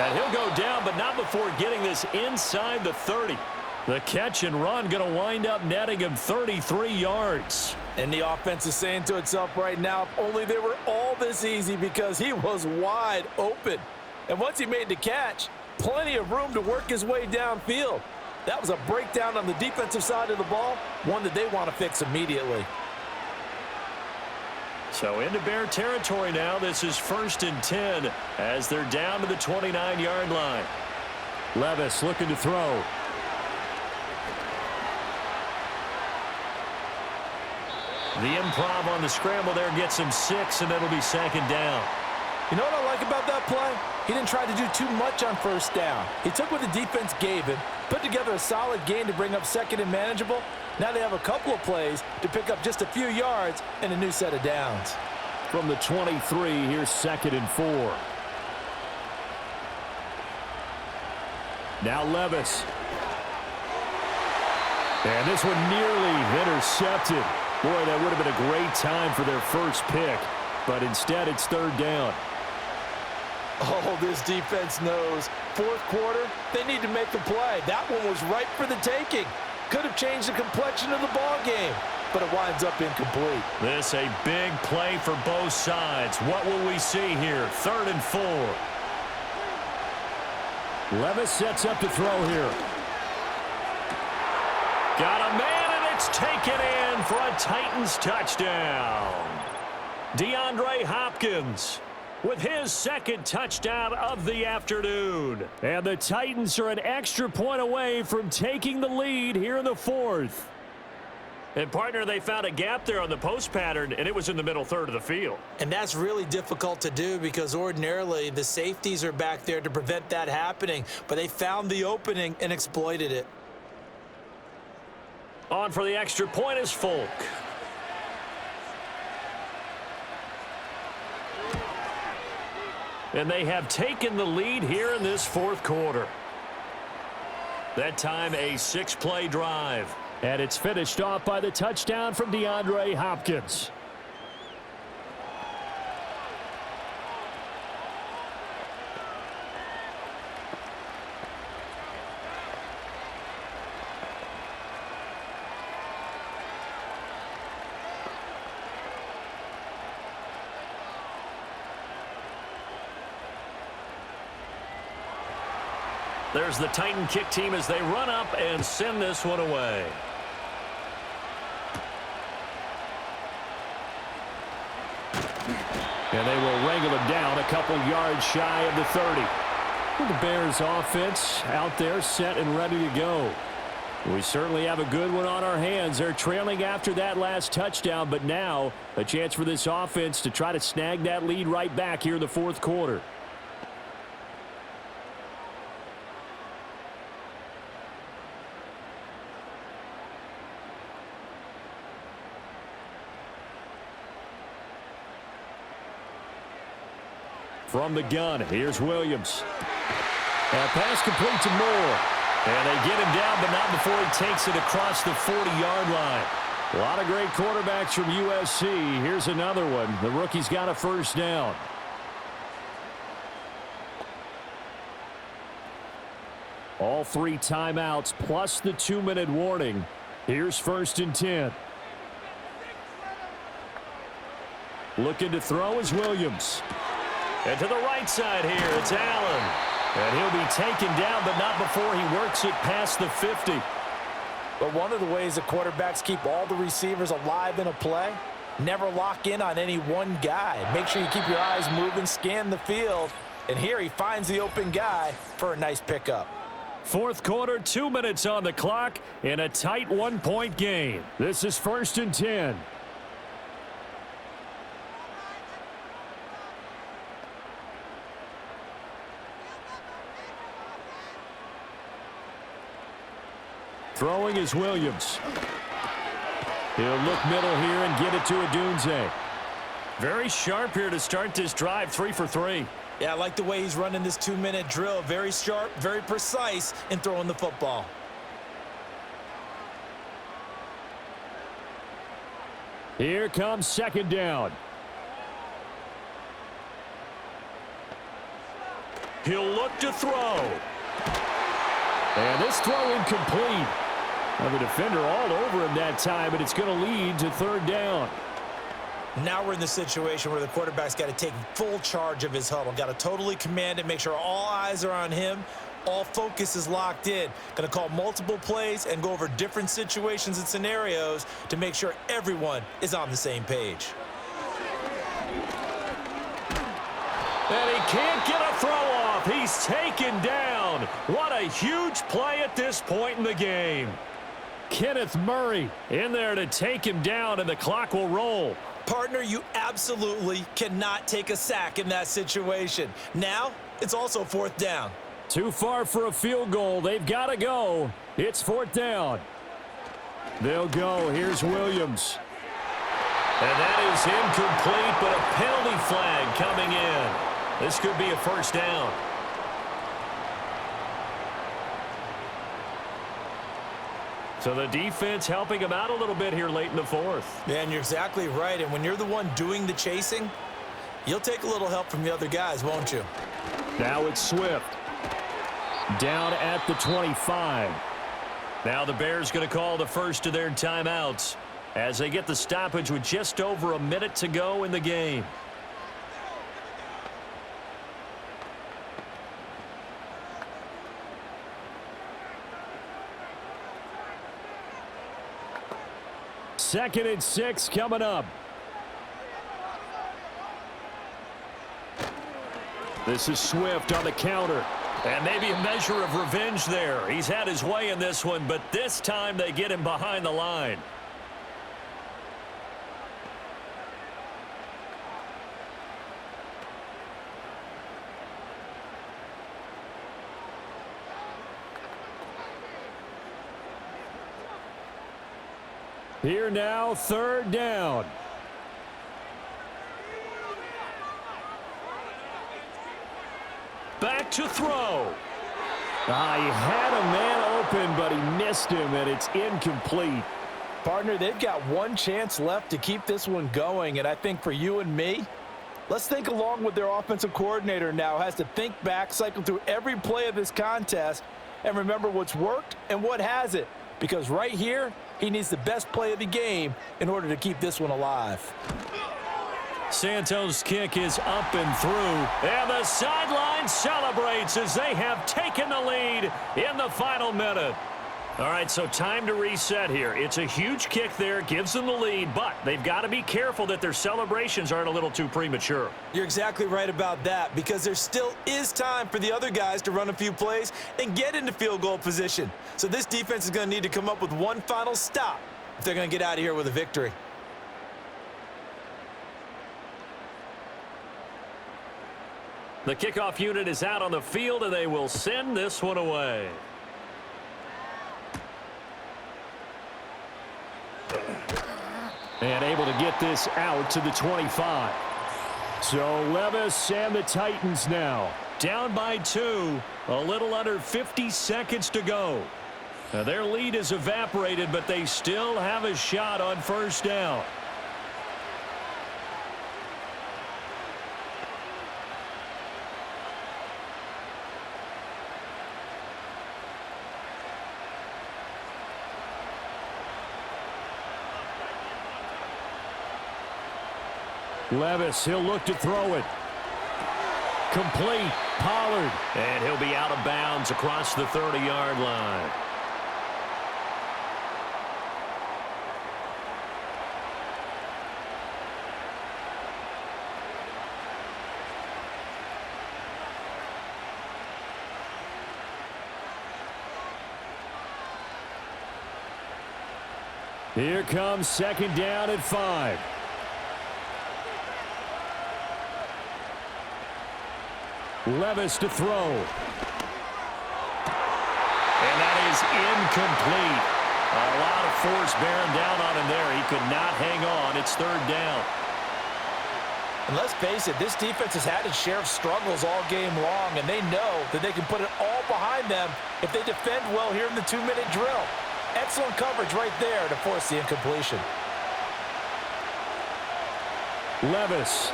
And he'll go down, but not before getting this inside the 30. The catch and run going to wind up netting him 33 yards. And the offense is saying to itself right now, if only they were all this easy, because he was wide open. And once he made the catch, plenty of room to work his way downfield. That was a breakdown on the defensive side of the ball, one that they want to fix immediately. So into Bear territory now. This is 1st and 10 as they're down to the 29-yard line. Levis looking to throw. The improv on the scramble there gets him 6, and it'll be 2nd down. You know what I like about that play? He didn't try to do too much on first down. He took what the defense gave him, put together a solid gain to bring up 2nd and manageable. Now they have a couple of plays to pick up just a few yards and a new set of downs. From the 23, here's 2nd and 4. Now Levis. And this one nearly intercepted. Boy, that would have been a great time for their first pick. But instead, it's third down. Oh, this defense knows. Fourth quarter, they need to make a play. That one was ripe for the taking. Could have changed the complexion of the ball game, but it winds up incomplete. This a big play for both sides. What will we see here? 3rd and 4. Levis sets up to throw here. Got a man, and it's taken in for a Titans touchdown. DeAndre Hopkins with his second touchdown of the afternoon. And the Titans are an extra point away from taking the lead here in the 4th. And, partner, they found a gap there on the post pattern, and it was in the middle third of the field. And that's really difficult to do because ordinarily the safeties are back there to prevent that happening. But they found the opening and exploited it. On for the extra point is Folk. And they have taken the lead here in this 4th quarter. That time a 6-play drive. And it's finished off by the touchdown from DeAndre Hopkins. There's the Titan kick team as they run up and send this one away. And they will wrangle him down a couple yards shy of the 30. The Bears offense out there set and ready to go. We certainly have a good one on our hands. They're trailing after that last touchdown, but now a chance for this offense to try to snag that lead right back here in the 4th quarter. From the gun, here's Williams. And pass complete to Moore. And they get him down, but not before he takes it across the 40-yard line. A lot of great quarterbacks from USC. Here's another one. The rookie's got a first down. All 3 timeouts plus the 2-minute warning. Here's 1st and 10. Looking to throw is Williams. And to the right side here, it's Allen. And he'll be taken down, but not before he works it past the 50. But one of the ways the quarterbacks keep all the receivers alive in a play, never lock in on any one guy. Make sure you keep your eyes moving, scan the field. And here he finds the open guy for a nice pickup. 4th quarter, 2 minutes on the clock in a tight 1-point game. This is 1st and 10. Throwing is Williams. He'll look middle here and get it to Odunze. Very sharp here to start this drive, 3 for 3. Yeah, I like the way he's running this 2-minute drill. Very sharp, very precise in throwing the football. Here comes 2nd down. He'll look to throw. And this throw incomplete. Now the defender all over him that time, but it's going to lead to 3rd down. Now we're in the situation where the quarterback's got to take full charge of his huddle. Got to totally command it, make sure all eyes are on him. All focus is locked in. Going to call multiple plays and go over different situations and scenarios to make sure everyone is on the same page. And he can't get a throw off. He's taken down. What a huge play at this point in the game. Kenneth Murray in there to take him down, and the clock will roll. Partner, you absolutely cannot take a sack in that situation. Now, it's also 4th down. Too far for a field goal. They've got to go. It's 4th down. They'll go. Here's Williams. And that is incomplete, but a penalty flag coming in. This could be a 1st down. So the defense helping him out a little bit here late in the fourth. Yeah, and you're exactly right. And when you're the one doing the chasing, you'll take a little help from the other guys, won't you? Now it's Swift. Down at the 25. Now the Bears going to call the first of their timeouts as they get the stoppage with just over a minute to go in the game. Second and 6 coming up. This is Swift on the counter. And maybe a measure of revenge there. He's had his way in this one, but this time they get him behind the line. Here now, third down. Back to throw. He had a man open, but he missed him, and it's incomplete. Partner, they've got one chance left to keep this one going, and I think for you and me, let's think along with their offensive coordinator now. Has to think back, cycle through every play of this contest, and remember what's worked and what hasn't. Because right here, he needs the best play of the game in order to keep this one alive. Santos' kick is up and through, and the sideline celebrates as they have taken the lead in the final minute. All right, so time to reset here. It's a huge kick there, gives them the lead, but they've got to be careful that their celebrations aren't a little too premature. You're exactly right about that, because there still is time for the other guys to run a few plays and get into field goal position. So this defense is going to need to come up with one final stop if they're going to get out of here with a victory. The kickoff unit is out on the field, and they will send this one away. And able to get this out to the 25. So Levis and the Titans now down by 2. A little under 50 seconds to go. Now their lead is evaporated, but they still have a shot on first down. Levis, he'll look to throw it. Complete. Pollard. And he'll be out of bounds across the 30-yard line. Here comes second down at 5. Levis to throw. And that is incomplete. A lot of force bearing down on him there. He could not hang on. It's third down. And let's face it, this defense has had its share of struggles all game long, and they know that they can put it all behind them if they defend well here in the 2-minute drill. Excellent coverage right there to force the incompletion. Levis.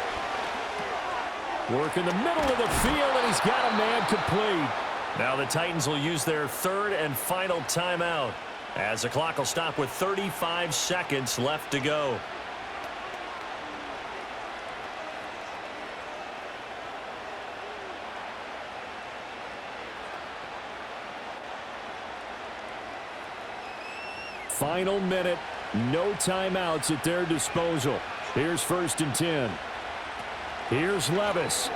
Work in the middle of the field, and he's got a man complete. Now the Titans will use their third and final timeout as the clock will stop with 35 seconds left to go. Final minute, no timeouts at their disposal. Here's first and 10. Here's Levis.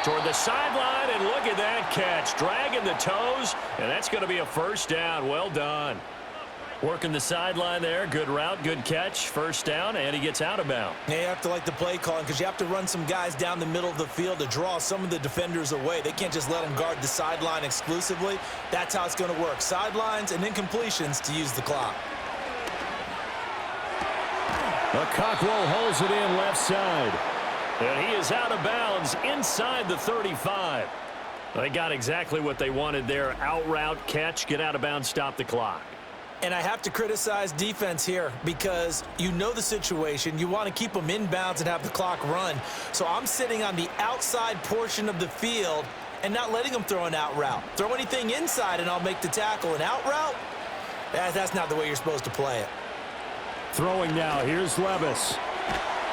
Toward the sideline, and look at that catch. Dragging the toes, and that's going to be a first down. Well done. Working the sideline there. Good route, good catch. First down, and he gets out of bounds. Yeah, you have to like the play calling because you have to run some guys down the middle of the field to draw some of the defenders away. They can't just let them guard the sideline exclusively. That's how it's going to work. Sidelines and incompletions to use the clock. Cockrell holds it in left side. And he is out of bounds inside the 35. They got exactly what they wanted there. Out route, catch, get out of bounds, stop the clock. And I have to criticize defense here because you know the situation. You want to keep them inbounds and have the clock run. So I'm sitting on the outside portion of the field and not letting them throw an out route. Throw anything inside and I'll make the tackle. An out route? That's not the way you're supposed to play it. Throwing now, here's Levis.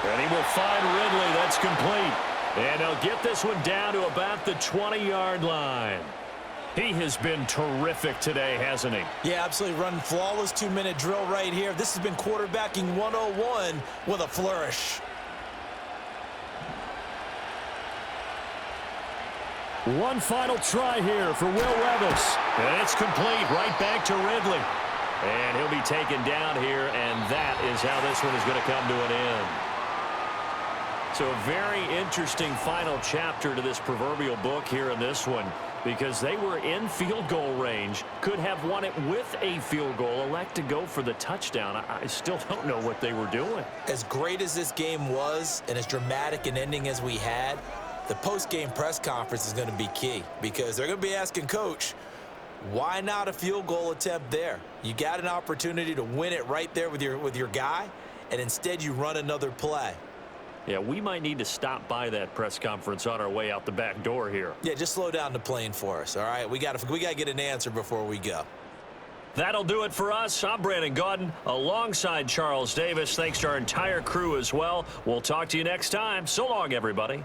And he will find Ridley. That's complete. And he'll get this one down to about the 20-yard line. He has been terrific today, hasn't he? Yeah, absolutely. Running flawless 2-minute drill right here. This has been quarterbacking 101 with a flourish. One final try here for Will Levis. And it's complete right back to Ridley. And he'll be taken down here, and that is how this one is going to come to an end. So a very interesting final chapter to this proverbial book here in this one, because they were in field goal range, could have won it with a field goal, elect to go for the touchdown. I still don't know what they were doing. As great as this game was and as dramatic an ending as we had, the post-game press conference is going to be key because they're going to be asking Coach, why not a field goal attempt there? You got an opportunity to win it right there with your guy, and instead you run another play. Yeah, we might need to stop by that press conference on our way out the back door here. Yeah, just slow down the plane for us, all right? We got to get an answer before we go. That'll do it for us. I'm Brandon Gaudin alongside Charles Davis. Thanks to our entire crew as well. We'll talk to you next time. So long, everybody.